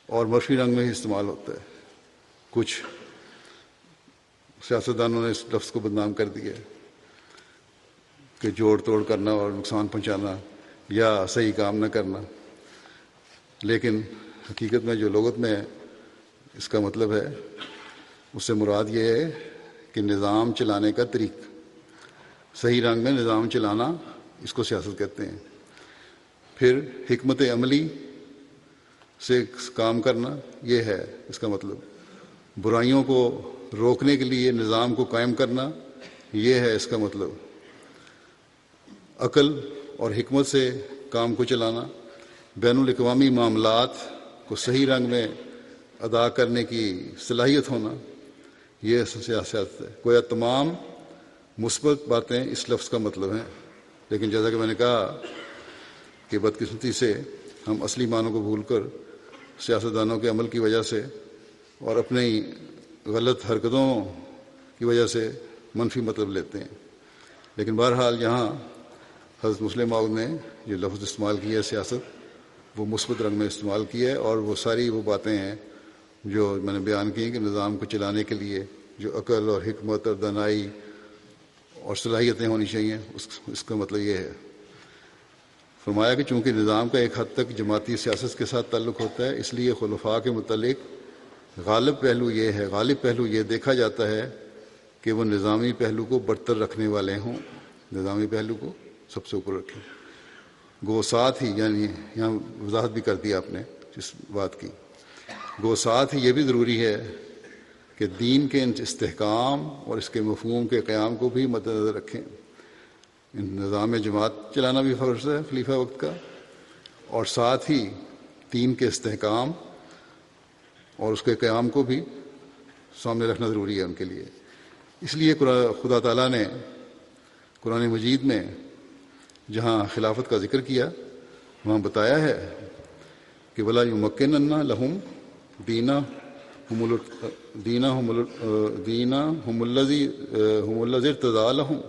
اور منفی رنگ میں ہی استعمال ہوتا ہے۔ کچھ سیاستدانوں نے اس لفظ کو بدنام کر دیا کہ جوڑ توڑ کرنا اور نقصان پہنچانا یا صحیح کام نہ کرنا، لیکن حقیقت میں جو لغت میں اس کا مطلب ہے اس سے مراد یہ ہے کہ نظام چلانے کا طریق، صحیح رنگ میں نظام چلانا، اس کو سیاست کہتے ہیں۔ پھر حکمت عملی سے کام کرنا، یہ ہے اس کا مطلب۔ برائیوں کو روکنے کے لیے نظام کو قائم کرنا، یہ ہے اس کا مطلب۔ عقل اور حکمت سے کام کو چلانا، بین الاقوامی معاملات کو صحیح رنگ میں ادا کرنے کی صلاحیت ہونا، یہ سیاست ہے۔ گویا تمام مثبت باتیں اس لفظ کا مطلب ہیں، لیکن جیسا کہ میں نے کہا کہ بدقسمتی سے ہم اصلی معنوں کو بھول کر سیاستدانوں کے عمل کی وجہ سے اور اپنی غلط حرکتوں کی وجہ سے منفی مطلب لیتے ہیں۔ لیکن بہرحال یہاں حضرت مسلم موعود نے جو لفظ استعمال کیا ہے سیاست، وہ مثبت رنگ میں استعمال کیا ہے، اور وہ ساری وہ باتیں ہیں جو میں نے بیان کی کہ نظام کو چلانے کے لیے جو عقل اور حکمت اور دانائی اور صلاحیتیں ہونی چاہیے، اس کا مطلب یہ ہے۔ فرمایا کہ چونکہ نظام کا ایک حد تک جماعتی سیاست کے ساتھ تعلق ہوتا ہے، اس لیے خلفاء کے متعلق غالب پہلو یہ دیکھا جاتا ہے کہ وہ نظامی پہلو کو برتر رکھنے والے ہوں، نظامی پہلو کو سب سے اوپر رکھیں۔ گو ساتھ ہی، یعنی یہاں وضاحت بھی کر دی آپ نے اس بات کی، گو ساتھ ہی یہ بھی ضروری ہے کہ دین کے استحکام اور اس کے مفہوم کے قیام کو بھی مد نظر رکھیں۔ نظام جماعت چلانا بھی فرض ہے خلیفہ وقت کا، اور ساتھ ہی دین کے استحکام اور اس کے قیام کو بھی سامنے رکھنا ضروری ہے ان کے لیے۔ اس لیے خدا تعالیٰ نے قرآن مجید میں جہاں خلافت کا ذکر کیا، وہاں بتایا ہے کہ وَلَا يُمَكِّنَنَّ لَهُمْ دِينَهُمُ الَّذِي ارْتَضَىٰ لَهُمْ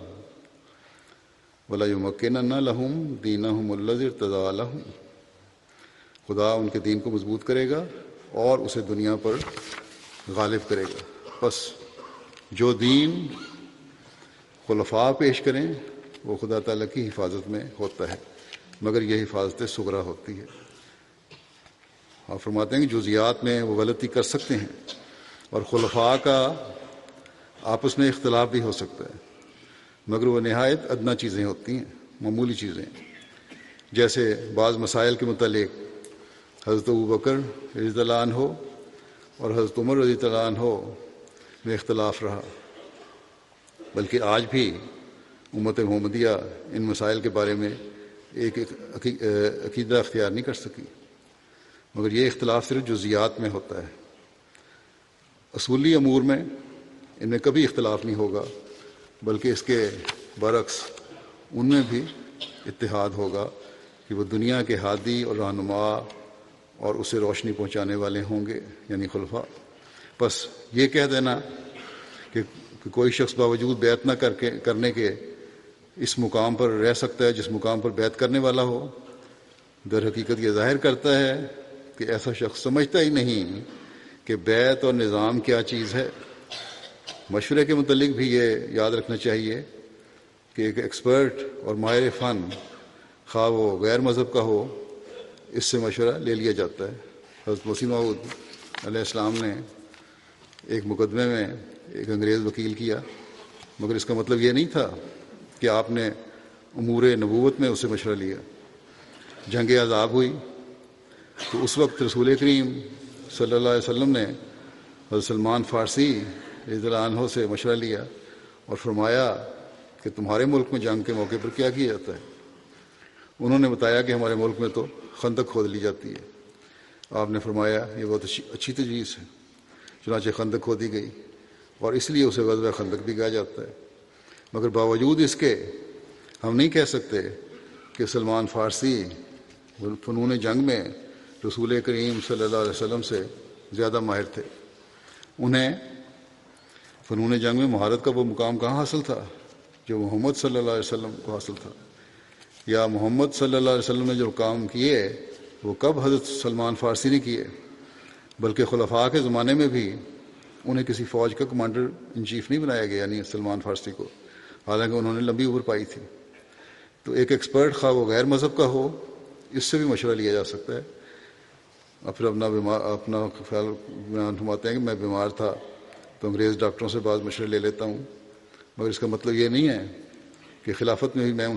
وَلَا يُمَكِّنَنَّ لَهُمْ دِينَهُمُ الَّذِي ارْتَضَىٰ لَهُمْ، خدا ان کے دین کو مضبوط کرے گا اور اسے دنیا پر غالب کرے گا۔ بس جو دین خلفاء پیش کریں وہ خدا تعالیٰ کی حفاظت میں ہوتا ہے، مگر یہ حفاظت صغریٰ ہوتی ہے۔ آپ فرماتے ہیں کہ جزیات میں وہ غلطی کر سکتے ہیں، اور خلفاء کا آپس میں اختلاف بھی ہو سکتا ہے، مگر وہ نہایت ادنیٰ چیزیں ہوتی ہیں، معمولی چیزیں، جیسے بعض مسائل کے متعلق حضرت ابوبکر رضی اللہ عنہ اور حضرت عمر رضی اللہ عنہ میں اختلاف رہا، بلکہ آج بھی امت محمدیہ ان مسائل کے بارے میں ایک عقیدہ اختیار نہیں کر سکی، مگر یہ اختلاف صرف جزیات میں ہوتا ہے۔ اصولی امور میں ان میں کبھی اختلاف نہیں ہوگا، بلکہ اس کے برعکس ان میں بھی اتحاد ہوگا کہ وہ دنیا کے ہادی اور رہنما اور اسے روشنی پہنچانے والے ہوں گے، یعنی خلفاء۔ بس یہ کہہ دینا کہ کوئی شخص باوجود بیعت نہ کرنے کے اس مقام پر رہ سکتا ہے جس مقام پر بیعت کرنے والا ہو، در حقیقت یہ ظاہر کرتا ہے کہ ایسا شخص سمجھتا ہی نہیں کہ بیعت اور نظام کیا چیز ہے۔ مشورے کے متعلق بھی یہ یاد رکھنا چاہیے کہ ایک ایکسپرٹ اور ماہر فن خواہ وہ غیر مذہب کا ہو، اس سے مشورہ لے لیا جاتا ہے۔ حضرت مسیح موعود علیہ السلام نے ایک مقدمے میں ایک انگریز وکیل کیا، مگر اس کا مطلب یہ نہیں تھا کہ آپ نے امور نبوت میں اس سے مشورہ لیا۔ جنگ عذاب ہوئی تو اس وقت رسول کریم صلی اللہ علیہ وسلم نے حضرت سلمان فارسی رضی اللہ عنہ سے مشورہ لیا اور فرمایا کہ تمہارے ملک میں جنگ کے موقع پر کیا کیا جاتا ہے؟ انہوں نے بتایا کہ ہمارے ملک میں تو خندق کھود لی جاتی ہے۔ آپ نے فرمایا یہ بہت اچھی تجویز ہے۔ چنانچہ خندق کھودی گئی اور اس لیے اسے غزوہ خندق بھی کہا جاتا ہے۔ مگر باوجود اس کے ہم نہیں کہہ سکتے کہ سلمان فارسی فنون جنگ میں رسول کریم صلی اللہ علیہ وسلم سے زیادہ ماہر تھے۔ انہیں فنون جنگ میں مہارت کا وہ مقام کہاں حاصل تھا جو محمد صلی اللہ علیہ وسلم کو حاصل تھا؟ یا محمد صلی اللہ علیہ وسلم نے جو کام کیے وہ کب حضرت سلمان فارسی نے کیے؟ بلکہ خلفاء کے زمانے میں بھی انہیں کسی فوج کا کمانڈر ان چیف نہیں بنایا گیا، یعنی سلمان فارسی کو، حالانکہ انہوں نے لمبی عمر پائی تھی۔ تو ایک ایکسپرٹ خواہ وہ غیر مذہب کا ہو، اس سے بھی مشورہ لیا جا سکتا ہے۔ اور پھر اپنا خیال بیان فرماتے ہیں کہ میں بیمار تھا تو انگریز ڈاکٹروں سے بعض مشورے لے لیتا ہوں، مگر اس کا مطلب یہ نہیں ہے کہ خلافت میں بھی میں نے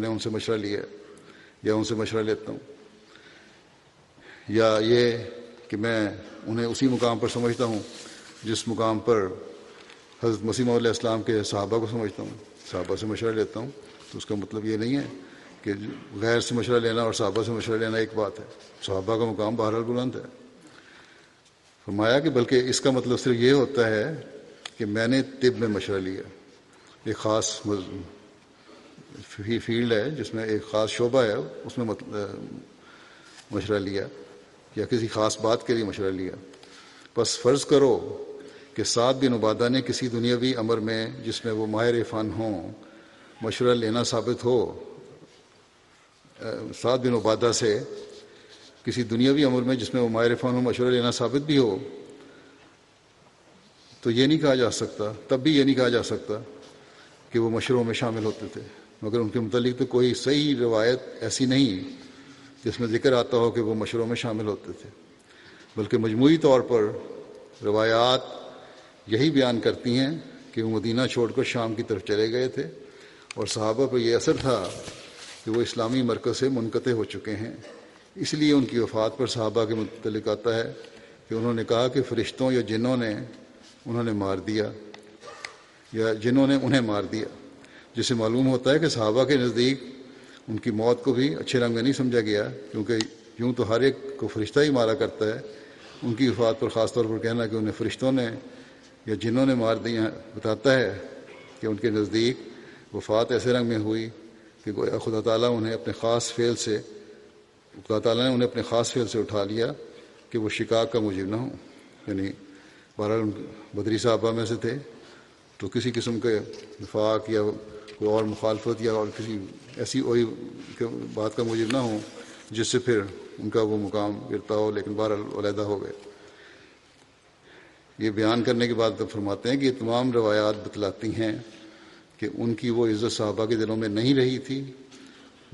ان سے مشورہ لیا یا ان سے مشورہ لیتا ہوں، یا یہ کہ میں انہیں اسی مقام پر سمجھتا ہوں جس مقام پر حضرت مسیح موعود علیہ السلام کے صحابہ کو سمجھتا ہوں، صحابہ سے مشورہ لیتا ہوں۔ تو اس کا مطلب یہ نہیں ہے کہ غیر سے مشورہ لینا اور صحابہ سے مشورہ لینا ایک بات ہے، صحابہ کا مقام بہرحال بلند ہے۔ فرمایا کہ بلکہ اس کا مطلب صرف یہ ہوتا ہے کہ میں نے طب میں مشورہ لیا، ایک خاص فیلڈ ہے جس میں ایک خاص شعبہ ہے، اس میں مشورہ لیا یا کسی خاص بات کے لیے مشورہ لیا۔ پس فرض کرو کہ سعد بن عبادہ نے کسی دنیاوی امر میں جس میں وہ ماہر فن ہوں مشورہ لینا ثابت ہو، سعد بن عبادہ سے کسی دنیاوی امر میں جس میں وہ ماہر فن ہو مشورہ لینا ثابت بھی ہو، تو یہ نہیں کہا جا سکتا، تب بھی یہ نہیں کہا جا سکتا کہ وہ مشوروں میں شامل ہوتے تھے۔ مگر ان کے متعلق تو کوئی صحیح روایت ایسی نہیں جس میں ذکر آتا ہو کہ وہ مشوروں میں شامل ہوتے تھے، بلکہ مجموعی طور پر روایات یہی بیان کرتی ہیں کہ وہ مدینہ چھوڑ کر شام کی طرف چلے گئے تھے اور صحابہ پر یہ اثر تھا کہ وہ اسلامی مرکز سے منقطع ہو چکے ہیں۔ اس لیے ان کی وفات پر صحابہ کے متعلق آتا ہے کہ انہوں نے کہا کہ فرشتوں یا جنوں نے انہوں نے مار دیا یا جنہوں نے انہیں مار دیا، جس سے معلوم ہوتا ہے کہ صحابہ کے نزدیک ان کی موت کو بھی اچھے رنگ میں نہیں سمجھا گیا، کیونکہ یوں تو ہر ایک کو فرشتہ ہی مارا کرتا ہے۔ ان کی وفات پر خاص طور پر کہنا کہ انہیں فرشتوں نے یا جنوں نے مار دیا بتاتا ہے کہ ان کے نزدیک وفات ایسے رنگ میں ہوئی کہ گویا خدا تعالیٰ نے انہیں اپنے خاص فعل سے اٹھا لیا کہ وہ شقاق کا موجب نہ ہوں۔ یعنی بہرحال بدری صحابہ میں سے تھے تو کسی قسم کے نفاق یا کوئی اور مخالفت یا اور کسی ایسی کوئی بات کا موجب نہ ہو جس سے پھر ان کا وہ مقام گرتا ہو، لیکن بہرحال علیحدہ ہو گئے۔ یہ بیان کرنے کے بعد فرماتے ہیں کہ یہ تمام روایات بتلاتی ہیں کہ ان کی وہ عزت صحابہ کے دلوں میں نہیں رہی تھی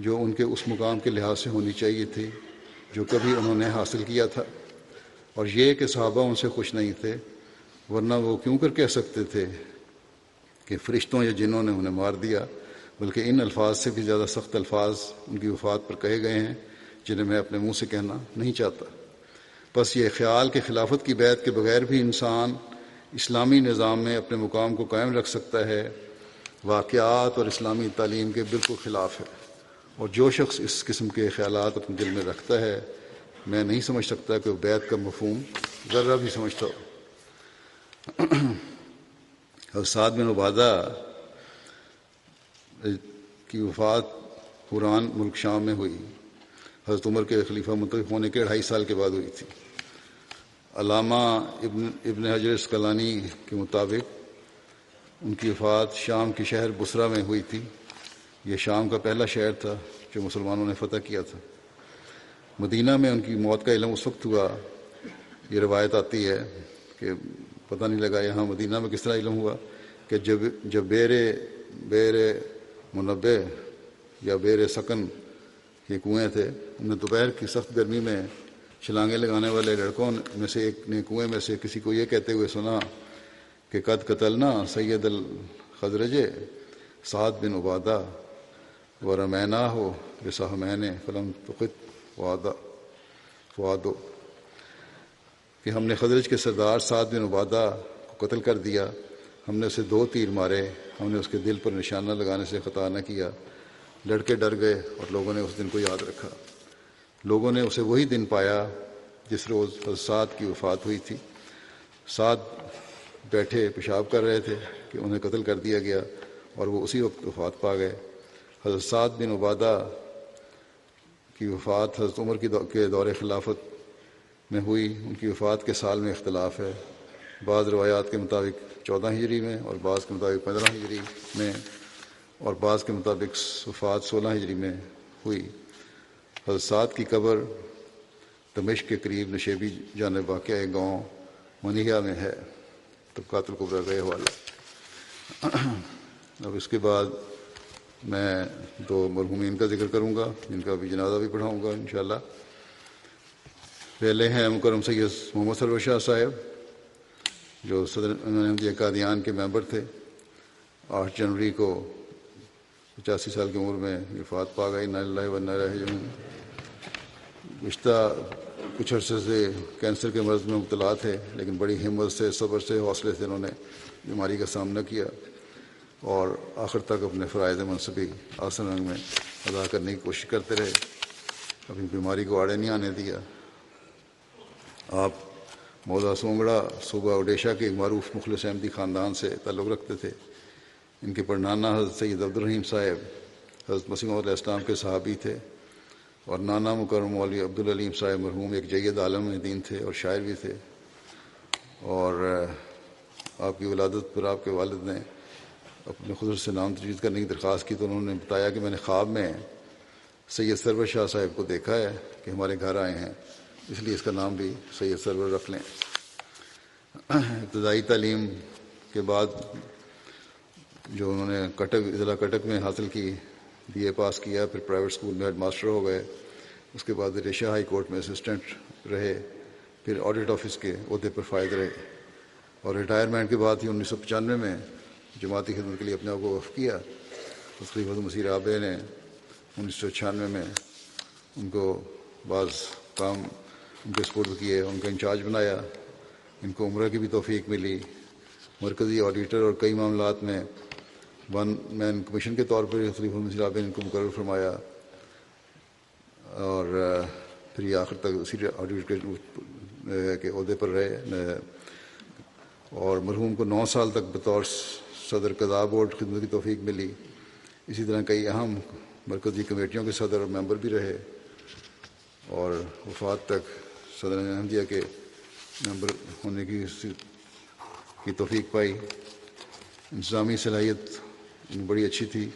جو ان کے اس مقام کے لحاظ سے ہونی چاہیے تھی جو کبھی انہوں نے حاصل کیا تھا، اور یہ کہ صحابہ ان سے خوش نہیں تھے، ورنہ وہ کیوں کر کہہ سکتے تھے کہ فرشتوں یا جنوں نے انہیں مار دیا، بلکہ ان الفاظ سے بھی زیادہ سخت الفاظ ان کی وفات پر کہے گئے ہیں جنہیں میں اپنے منہ سے کہنا نہیں چاہتا۔ بس یہ خیال کہ خلافت کی بیعت کے بغیر بھی انسان اسلامی نظام میں اپنے مقام کو قائم رکھ سکتا ہے، واقعات اور اسلامی تعلیم کے بالکل خلاف ہے، اور جو شخص اس قسم کے خیالات اپنے دل میں رکھتا ہے میں نہیں سمجھ سکتا کہ وہ بیعت کا مفہوم ذرہ بھی سمجھتا ہو۔ حضرت سعد بن عبادہ کی وفات حوران ملک شام میں ہوئی، حضرت عمر کے خلیفہ منتخب ہونے کے 2.5 سال کے بعد ہوئی تھی۔ علامہ ابن حجر اسقلانی کے مطابق ان کی وفات شام کے شہر بصرہ میں ہوئی تھی۔ یہ شام کا پہلا شہر تھا جو مسلمانوں نے فتح کیا تھا۔ مدینہ میں ان کی موت کا علم اس وقت ہوا، یہ روایت آتی ہے کہ پتہ نہیں لگا یہاں مدینہ میں کس طرح علم ہوا کہ جب بیر منبع یا بیر سکن یہ کنویں تھے. انہیں دوپہر کی سخت گرمی میں چھلانگیں لگانے والے لڑکوں میں سے ایک نے کنویں میں سے کسی کو یہ کہتے ہوئے سنا کہ قد قتلنا سید الخزرج سعد بن عبادہ ورمینا ہو بسہمین فلم تقت فوادو، کہ ہم نے خزرج کے سردار سعد بن عبادہ کو قتل کر دیا، ہم نے اسے 2 تیر مارے، ہم نے اس کے دل پر نشانہ لگانے سے خطا نہ کیا. لڑکے ڈر گئے اور لوگوں نے اس دن کو یاد رکھا. لوگوں نے اسے وہی دن پایا جس روز حضرت سعد کی وفات ہوئی تھی. سعد بیٹھے پیشاب کر رہے تھے کہ انہیں قتل کر دیا گیا اور وہ اسی وقت وفات پا گئے. حضرت سعد بن عبادہ کی وفات حضرت عمر کے دور خلافت میں ہوئی. ان کی وفات کے سال میں اختلاف ہے. بعض روایات کے مطابق 14 ہجری میں اور بعض کے مطابق 15 ہجری میں اور بعض کے مطابق وفات 16 ہجری میں ہوئی. حضرت سعد کی قبر دمشق کے قریب نشیبی جانب واقع ایک گاؤں منیہا میں ہے. طبقات الکبریٰ کا حوالہ. اب اس کے بعد میں 2 مرحومین کا ذکر کروں گا جن کا بھی جنازہ بھی پڑھاؤں گا انشاءاللہ. پہلے ہیں مکرم سید محمد سرور شاہ صاحب جو صدر احمدیہ قادیان کے ممبر تھے. 8 جنوری کو 85 سال کی عمر میں وفات پا گئی. انا للہ و انا الیہ راجعون. گزشتہ کچھ عرصے سے کینسر کے مرض میں مبتلا تھے، لیکن بڑی ہمت سے، صبر سے، حوصلے سے انہوں نے بیماری کا سامنا کیا اور آخر تک اپنے فرائض منصبی آسن رنگ میں ادا کرنے کی کوشش کرتے رہے. اپنی بیماری کو آڑے نہیں آنے دیا. آپ موضع سونگڑا صوبہ اوڈیشہ کے ایک معروف مخلص احمدی خاندان سے تعلق رکھتے تھے. ان کے پڑنانا حضرت سید عبدالرحیم صاحب حضرت مسیح موعود علیہ السلام کے صحابی تھے اور نانا مکرم مولوی عبدالعلیم صاحب مرحوم ایک جید عالم دین تھے اور شاعر بھی تھے. اور آپ کی ولادت پر آپ کے والد نے اپنے خود سے نام تجویز کرنے کی درخواست کی تو انہوں نے بتایا کہ میں نے خواب میں سید سرور شاہ صاحب کو دیکھا ہے کہ ہمارے گھر آئے ہیں، اس لیے اس کا نام بھی سید سرور رکھ لیں. ابتدائی تعلیم کے بعد جو انہوں نے ضلع کٹک میں حاصل کی، BA پاس کیا، پھر پرائیویٹ اسکول میں ہیڈ ماسٹر ہو گئے. اس کے بعد ریشہ ہائی کورٹ میں اسسٹنٹ رہے، پھر آڈٹ آفس کے عہدے پر فائد رہے اور ریٹائرمنٹ کے بعد ہی 1995 میں جماعتی خدمت کے لیے اپنے آپ کو وقف کیا. خلیفۃ مسیح رابع نے 1996 میں ان کو بعض کام ان کے سپرد کیے، ان کا انچارج بنایا. ان کو عمرہ کی بھی توفیق ملی. مرکزی آڈیٹر اور کئی معاملات میں 1 مین کمیشن کے طور پر خلیفۃ مسیح رابع نے ان کو مقرر فرمایا اور پھر یہ آخر تک اسی آڈیٹر کے عہدے پر رہے. اور مرحوم کو 9 سال تک بطور صدر قضاء بورڈ خدمت کی توفیق ملی. اسی طرح کئی اہم مرکزی کمیٹیوں کے صدر اور ممبر بھی رہے اور وفات تک صدر احمدیہ کے ممبر ہونے کی توفیق پائی. انتظامی صلاحیت بڑی اچھی تھی.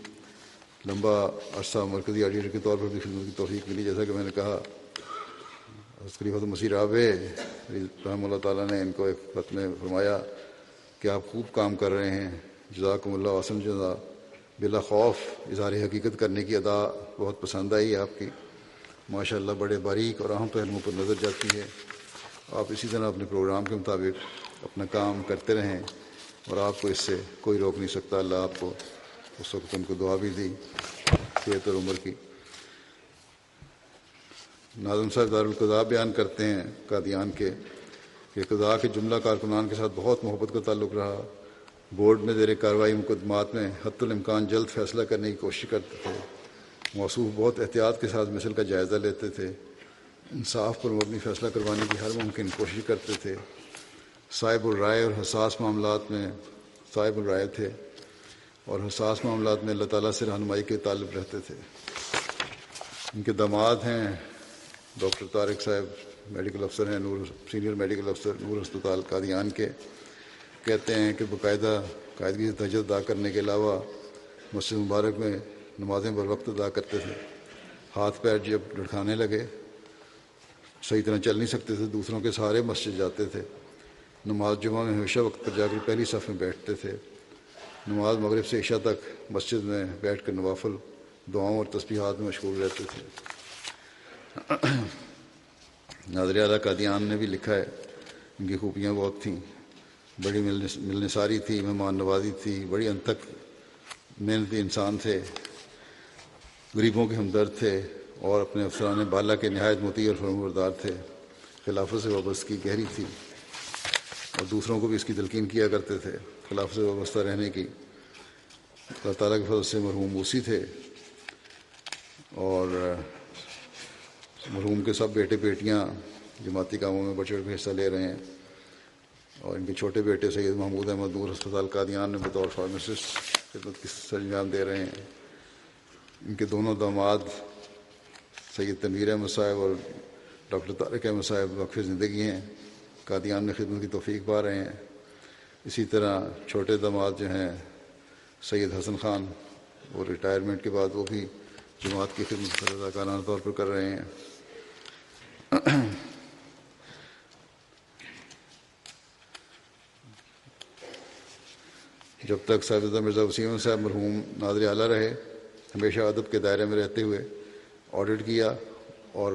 لمبا عرصہ مرکزی آڈیٹر کے طور پر بھی خدمت کی توفیق ملی. جیسا کہ میں نے کہا، خلیفۃ مسیح رابع رحمہ اللہ تعالیٰ نے ان کو ایک خط میں فرمایا کہ آپ خوب کام کر رہے ہیں، جزاکم اللہ احسن جزا. بلا خوف اظہار حقیقت کرنے کی ادا بہت پسند آئی آپ کی. ماشاء اللہ بڑے باریک اور اہم پہلوؤں پر نظر جاتی ہے. آپ اسی طرح اپنے پروگرام کے مطابق اپنا کام کرتے رہیں اور آپ کو اس سے کوئی روک نہیں سکتا. اللہ آپ کو اس وقت ان کو دعا بھی دی صحت اور عمر کی. ناظم صاحب دارالقضاء بیان کرتے ہیں قادیان کے کہ قضاء کے جملہ کارکنان کے ساتھ بہت محبت کا تعلق رہا. بورڈ میں زیر کارروائی مقدمات میں حتی الامکان جلد فیصلہ کرنے کی کوشش کرتے تھے. موصوف بہت احتیاط کے ساتھ مثل کا جائزہ لیتے تھے. انصاف پر مبنی فیصلہ کروانے کی ہر ممکن کوشش کرتے تھے. صاحب الرائے اور حساس معاملات میں صاحب الرائے تھے اور حساس معاملات میں اللہ تعالیٰ سے رہنمائی کے طالب رہتے تھے. ان کے داماد ہیں ڈاکٹر طارق صاحب، میڈیکل افسر ہیں، سینئر میڈیکل افسر نور ہسپتال قادیان کے. کہتے ہیں کہ قاعدگی سے تہجد ادا کرنے کے علاوہ مسجد مبارک میں نمازیں بر وقت ادا کرتے تھے. ہاتھ پیر جب لڑکھانے لگے صحیح طرح چل نہیں سکتے تھے، دوسروں کے سہارے مسجد جاتے تھے. نماز جمعہ میں ہمیشہ وقت پر جا کر پہلی صف میں بیٹھتے تھے. نماز مغرب سے عشاء تک مسجد میں بیٹھ کر نوافل دعاؤں اور تسبیحات میں مشغول رہتے تھے۔ ناظر اعلیٰ قادیان نے بھی لکھا ہے ان کی خوبیاں بہت تھیں، بڑی ملنساری تھی، مہمان نوازی تھی، بڑی انتھک محنتی انسان تھے، غریبوں کے ہمدرد تھے اور اپنے افسران بالا کے نہایت مطیع اور فرمانبردار تھے۔ خلافت سے وابستگی گہری تھی اور دوسروں کو بھی اس کی تلقین کیا کرتے تھے خلافت سے وابستہ رہنے کی۔ اللہ تعالیٰ کے فضل سے مرحوم موسی تھے اور مرحوم کے سب بیٹے بیٹیاں جماعتی کاموں میں بڑھ چڑھ کے حصہ لے رہے ہیں، اور ان کے چھوٹے بیٹے سید محمود احمد نور ہسپتال قادیان میں بطور فارماسسٹ خدمت کی سر انجام دے رہے ہیں۔ ان کے دونوں داماد سید تنویر احمد صاحب اور ڈاکٹر طارق احمد صاحب وقف زندگی ہیں، قادیان میں خدمت کی توفیق پا رہے ہیں۔ اسی طرح چھوٹے داماد جو ہیں سید حسن خان، وہ ریٹائرمنٹ کے بعد وہ بھی جماعت کی خدمت رضاکارانہ طور پر کر رہے ہیں۔ جب تک صاحبزادہ مرزا وسیم صاحب مرحوم ناظر اعلیٰ رہے، ہمیشہ ادب کے دائرے میں رہتے ہوئے آڈٹ کیا اور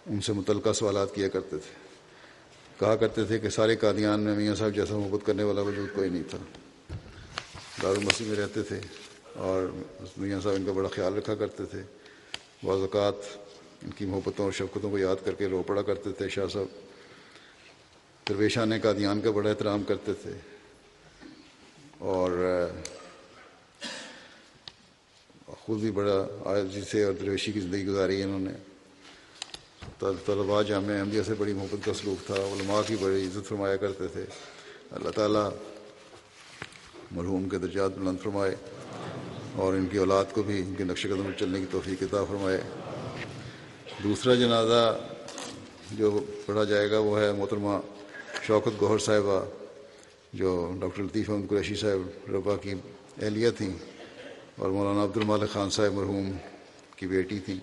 ان سے متعلقہ سوالات کیا کرتے تھے۔ کہا کرتے تھے کہ سارے قادیان میں میاں صاحب جیسا محبت کرنے والا وجود کوئی نہیں تھا۔ دارالمسیح میں رہتے تھے اور میاں صاحب ان کا بڑا خیال رکھا کرتے تھے۔ بعض اوقات ان کی محبتوں اور شفقتوں کو یاد کر کے رو پڑا کرتے تھے۔ شاہ صاحب درویشان قادیان کا بڑا احترام کرتے تھے اور خود بھی بڑا عاجزی سے اور درویشی کی زندگی گزاری ہے انہوں نے۔ طلباء جامعہ احمدیہ سے بڑی محبت کا سلوک تھا، علماء کی بڑی عزت فرمایا کرتے تھے۔ اللہ تعالیٰ مرحوم کے درجات بلند فرمائے اور ان کی اولاد کو بھی ان کے نقش قدم پر چلنے کی توفیق عطا فرمائے۔ دوسرا جنازہ جو پڑھا جائے گا وہ ہے محترمہ شوکت گوہر صاحبہ، جو ڈاکٹر لطیف احمد قریشی صاحب ربا کی اہلیہ تھیں اور مولانا عبد المالک خان صاحب مرحوم کی بیٹی تھیں۔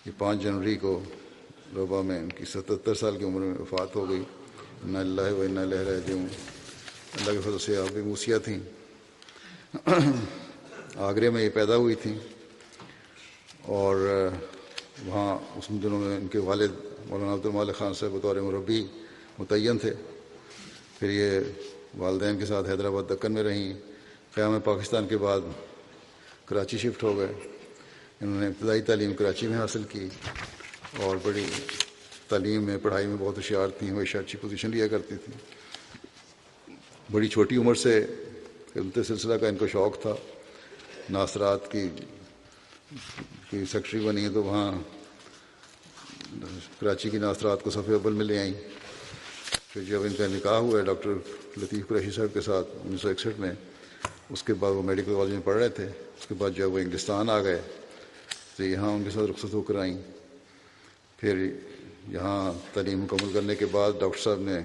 یہ 5 جنوری کو ربا میں ان کی 77 سال کی عمر میں وفات ہو گئی۔ انا للہ و انا الیہ راجعون۔ اللہ کے فضل سے آپ بھی موسیہ تھیں۔ آگرے میں یہ پیدا ہوئی تھیں اور وہاں اس دنوں میں ان کے والد مولانا عبد المالک خان صاحب بطور مربی متعین تھے۔ پھر یہ والدین کے ساتھ حیدرآباد دکن میں رہیں۔ قیام پاکستان کے بعد کراچی شفٹ ہو گئے۔ انہوں نے ابتدائی تعلیم کراچی میں حاصل کی اور بڑی تعلیم میں پڑھائی میں بہت ہوشیار تھیں، ہمیشہ اچھی پوزیشن لیا کرتی تھیں۔ بڑی چھوٹی عمر سے خدمت سلسلہ کا ان کو شوق تھا۔ ناصرات کی سیکرٹری بنی تو وہاں کراچی کی ناصرات کو صف اول میں لے آئیں۔ پھر جب ان کا نکاح ہوا ہے ڈاکٹر لطیف قریشی صاحب کے ساتھ 1961 میں، اس کے بعد وہ میڈیکل کالج میں پڑھ رہے تھے۔ اس کے بعد جب وہ انگلستان آ گئے تو یہاں ان کے ساتھ رخصت ہو کر آئیں۔ پھر یہاں تعلیم مکمل کرنے کے بعد ڈاکٹر صاحب نے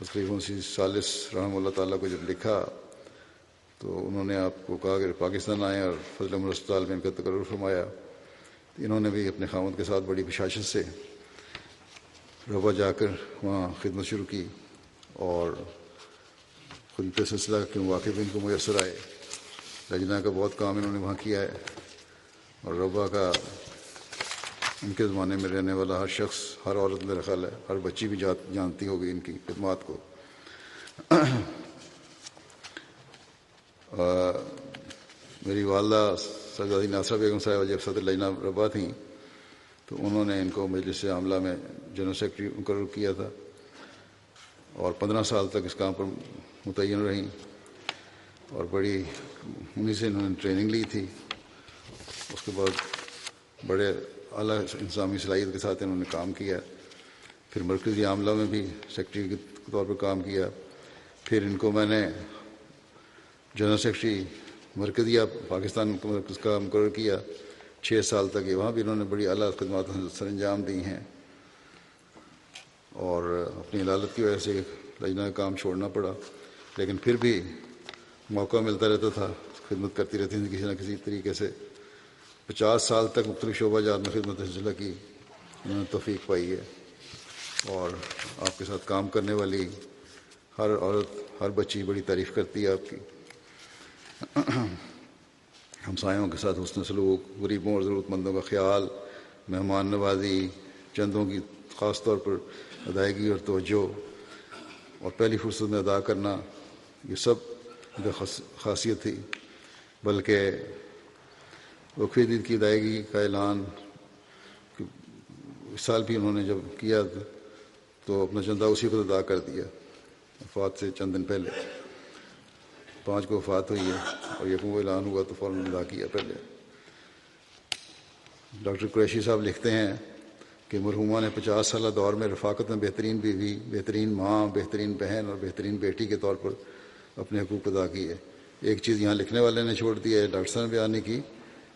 خلیفہ مسیح ثالث رحمہ اللہ تعالیٰ کو جب لکھا تو انہوں نے آپ کو کہا کہ پاکستان آئیں اور فضل عمر ہسپتال میں ان کا تقرر فرمایا۔ انہوں نے بھی اپنے خاوند کے ساتھ بڑی بشاشت سے ربا جا کر وہاں خدمت شروع کی اور خدمت سلسلہ کے مواقع بھی ان کو میسر آئے۔ لجنہ کا بہت کام انہوں نے وہاں کیا ہے اور ربا کا ان کے زمانے میں رہنے والا ہر شخص، ہر عورت میرا خیال ہے ہر بچی بھی جانتی ہوگی ان کی خدمات کو۔ میری والدہ سرزادی ناصرہ بیگم صاحبہ جب صدر لجنہ ربا تھیں تو انہوں نے ان کو مجلس عاملہ میں جنرل سیکرٹری مقرر کیا تھا اور 15 سال تک اس کام پر متعین رہیں اور بڑی انہیں سے انہوں نے ٹریننگ لی تھی۔ اس کے بعد بڑے اعلیٰ انتظامی صلاحیت کے ساتھ انہوں نے کام کیا۔ پھر مرکزی عاملہ میں بھی سیکرٹری کے طور پر کام کیا۔ پھر ان کو میں نے جنرل سیکرٹری مرکزیہ پاکستان مرکز کا مقرر کیا 6 سال تک۔ وہاں بھی انہوں نے بڑی اعلیٰ خدمات سر انجام دی ہیں اور اپنی علالت کی وجہ سے لجنہ کا کام چھوڑنا پڑا، لیکن پھر بھی موقع ملتا رہتا تھا، خدمت کرتی رہتی تھی کسی نہ کسی طریقے سے۔ 50 سال تک مختلف شعبہ جات میں خدمت سلسلہ کی انہوں نے توفیق پائی ہے اور آپ کے ساتھ کام کرنے والی ہر عورت، ہر بچی بڑی تعریف کرتی ہے آپ کی۔ ہمسایوں کے ساتھ حسن سلوک، غریبوں اور ضرورت مندوں کا خیال، مہمان نوازی، چندوں کی خاص طور پر ادائیگی اور توجہ اور پہلی فرصت میں ادا کرنا، یہ سب ان کا خاصیت تھی۔ بلکہ وقفے عید کی ادائیگی کا اعلان اس سال بھی انہوں نے جب کیا تو اپنا چندہ اسی کو ادا کر دیا، وفات سے چند دن پہلے 5 کو وفات ہوئی ہے اور یہ کو اعلان ہوا تو فوراً ادا کیا پہلے۔ ڈاکٹر قریشی صاحب لکھتے ہیں کہ مرحومہ نے 50 سالہ دور میں رفاقت میں بہترین بیوی، بہترین ماں، بہترین بہن اور بہترین بیٹی کے طور پر اپنے حقوق ادا کیے۔ ایک چیز یہاں لکھنے والے نے چھوڑ دی ہے، ڈاکٹر صاحب نے بیان نہیں کی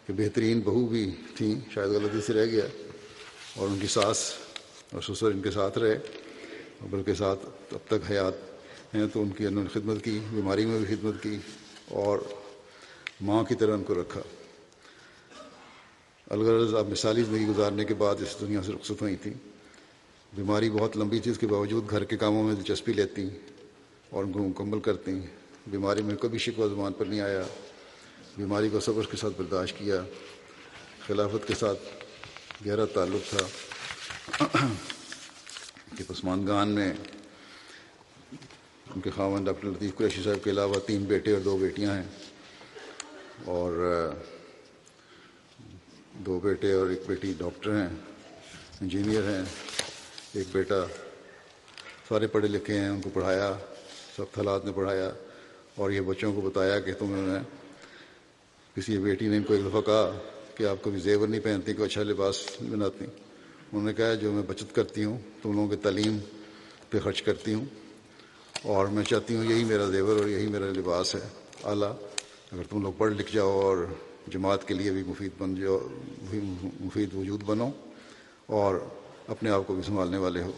کہ بہترین بہو بھی تھیں، شاید غلطی سے رہ گیا، اور ان کی ساس اور سسر ان کے ساتھ رہے، بلکہ ساتھ اب تک حیات ہیں، تو ان کی انہوں نے خدمت کی، بیماری میں بھی خدمت کی اور ماں کی طرح ان کو رکھا۔ الغرض آپ مثالی زندگی گزارنے کے بعد اس دنیا سے رخصت ہوئی تھیں۔ بیماری بہت لمبی تھی، اس کے باوجود گھر کے کاموں میں دلچسپی لیتی اور ان کو مکمل کرتی۔ بیماری میں کبھی شکوہ زبان پر نہیں آیا، بیماری کو صبر کے ساتھ برداشت کیا، خلافت کے ساتھ گہرا تعلق تھا کہ پسماندگان میں ان کے خاوند ڈاکٹر لطیف قریشی صاحب کے علاوہ 3 بیٹے اور 2 بیٹیاں ہیں، اور 2 بیٹے اور 1 بیٹی ڈاکٹر ہیں، انجینئر ہیں، 1 بیٹا، سارے پڑھے لکھے ہیں، ان کو پڑھایا، سخت حالات میں پڑھایا، اور یہ بچوں کو بتایا کہ تمہیں میں کسی بیٹی نے ان کو ایک دفعہ کہا کہ آپ کبھی زیور نہیں پہنتی، کوئی اچھا لباس نہیں بناتی۔ انہوں نے کہا جو میں بچت کرتی ہوں تم لوگوں کی تعلیم پہ خرچ کرتی ہوں، اور میں چاہتی ہوں یہی میرا زیور اور یہی میرا لباس ہے اعلیٰ، اگر تم لوگ پڑھ لکھ جاؤ اور جماعت کے لیے بھی مفید بن جاؤ، مفید وجود بنو اور اپنے آپ کو بھی سنبھالنے والے ہو۔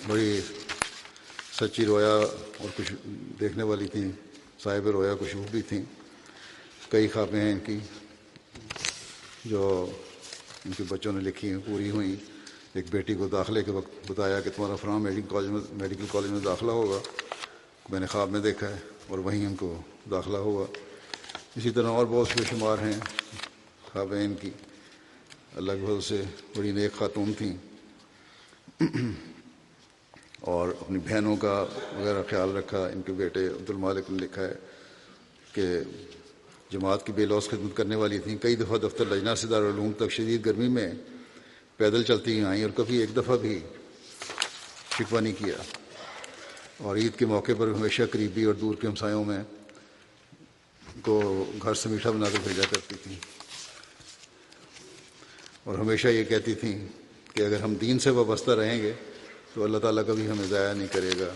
بڑی سچی رویا اور کچھ دیکھنے والی تھیں، صاحب رویا کشوف بھی تھیں۔ کئی خوابیں ہیں ان کی جو ان کے بچوں نے لکھی ہیں، پوری ہوئیں۔ ایک بیٹی کو داخلے کے وقت بتایا کہ تمہارا فلاں میڈیکل کالج میں داخلہ ہوگا، میں نے خواب میں دیکھا ہے، اور وہیں ان کو داخلہ ہوا۔ اسی طرح اور بہت بے شمار ہیں خوابیں ان کی۔ اللہ کے فضل سے بڑی نیک خاتون تھیں اور اپنی بہنوں کا وغیرہ خیال رکھا۔ ان کے بیٹے عبد المالک نے لکھا ہے کہ جماعت کی بے لوث خدمت کرنے والی تھیں۔ کئی دفعہ دفتر لجنہ سے دارالعلوم تک شدید گرمی میں پیدل چلتی آئیں اور کبھی ایک دفعہ بھی شکوہ نہیں کیا، اور عید کے موقع پر ہمیشہ قریبی اور دور کے ہمسایوں میں کو گھر سے میٹھا بنا کر بھیجا کرتی تھیں، اور ہمیشہ یہ کہتی تھیں کہ اگر ہم دین سے وابستہ رہیں گے تو اللہ تعالیٰ کبھی ہمیں ضائع نہیں کرے گا۔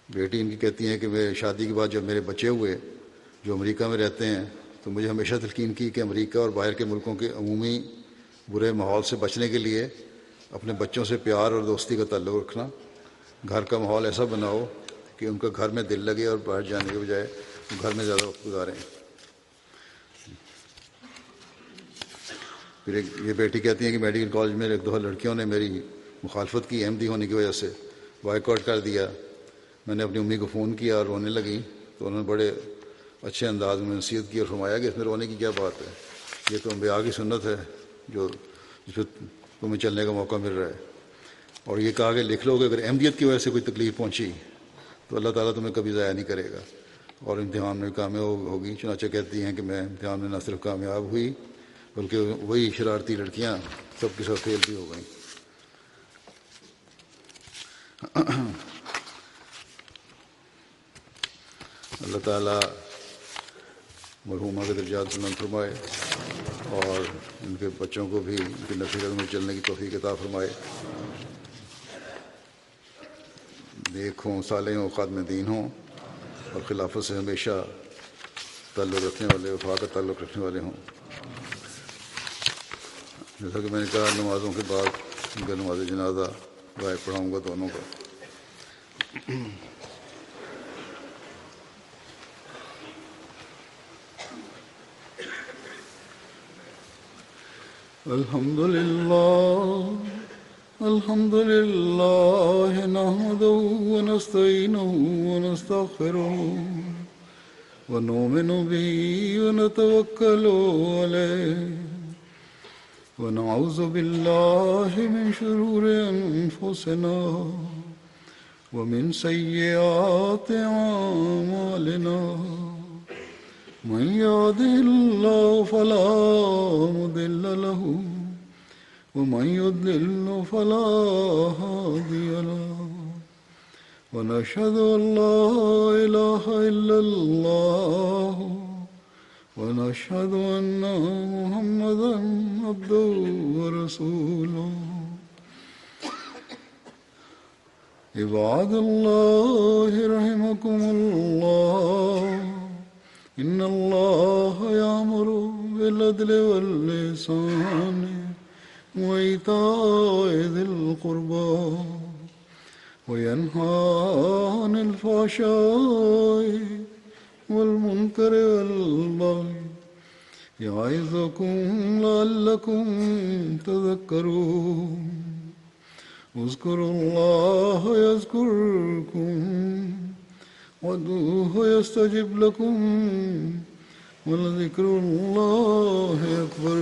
بیٹی ان کی کہتی ہیں کہ میرے شادی کے بعد جب میرے بچے ہوئے جو امریکہ میں رہتے ہیں تو مجھے ہمیشہ تلقین کی کہ امریکہ اور باہر کے ملکوں کے عمومی برے ماحول سے بچنے کے لیے اپنے بچوں سے پیار اور دوستی کا تعلق رکھنا، گھر کا ماحول ایسا بناؤ کہ ان کا گھر میں دل لگے اور باہر جانے کے بجائے گھر میں زیادہ وقت گزاریں۔ پھر یہ بیٹی کہتی ہیں کہ میڈیکل کالج میں ایک دفعہ لڑکیوں نے میری مخالفت کی، احمدی ہونے کی وجہ سے بائیکاٹ کر دیا۔ میں نے اپنی امی کو فون کیا اور رونے لگی تو انہوں نے بڑے اچھے انداز میں نصیحت کی اور فرمایا کہ اس میں رونے کی کیا بات ہے، یہ تو انبیاء کی سنت ہے جو جس پہ تمہیں چلنے کا موقع مل رہا ہے، اور یہ کہا کہ لکھ لو کہ اگر احمدیت کی وجہ سے کوئی تکلیف پہنچی تو اللہ تعالیٰ تمہیں کبھی ضائع نہیں کرے گا اور امتحان میں کامیاب ہوگی۔ چنانچہ کہتی ہیں کہ میں امتحان میں نہ صرف کامیاب ہوئی بلکہ وہی شرارتی لڑکیاں سب کے سب فیل بھی ہو گئیں۔ اللہ تعالیٰ مرحومہ کے درجات بلند فرمائے اور ان کے بچوں کو بھی ان کی نصیحت میں چلنے کی توفیق عطا فرمائے۔ نیک ہوں، صالح ہوں، خادم دین ہوں اور خلافت سے ہمیشہ تعلق رکھنے والے، وفا کا تعلق رکھنے والے ہوں۔ جیسا کہ میں نے کہا نمازوں کے بعد ان کا نماز جنازہ غائب پڑھاؤں گا دونوں کا۔ الحمد لله نحمده ونستعينه ونستغفره ونؤمن به ونتوكل عليه ونعوذ بالله من شرور أنفسنا ومن سيئات أعمالنا من يهده الله فلا مضل له ومن يضلل فلا هادي له ونشهد أن لا إله إلا الله ونشهد أن محمدا عبده ورسوله عباد الله رحمكم الله إن الله يأمر بالعدل والإحسان وإيتاء ذي القربى وينهى عن الفحشاء والمنكر والبغي يعظكم لعلكم تذكرون اذكروا الله يذكركم وادعوه يستجب لكم ولذكر الله أكبر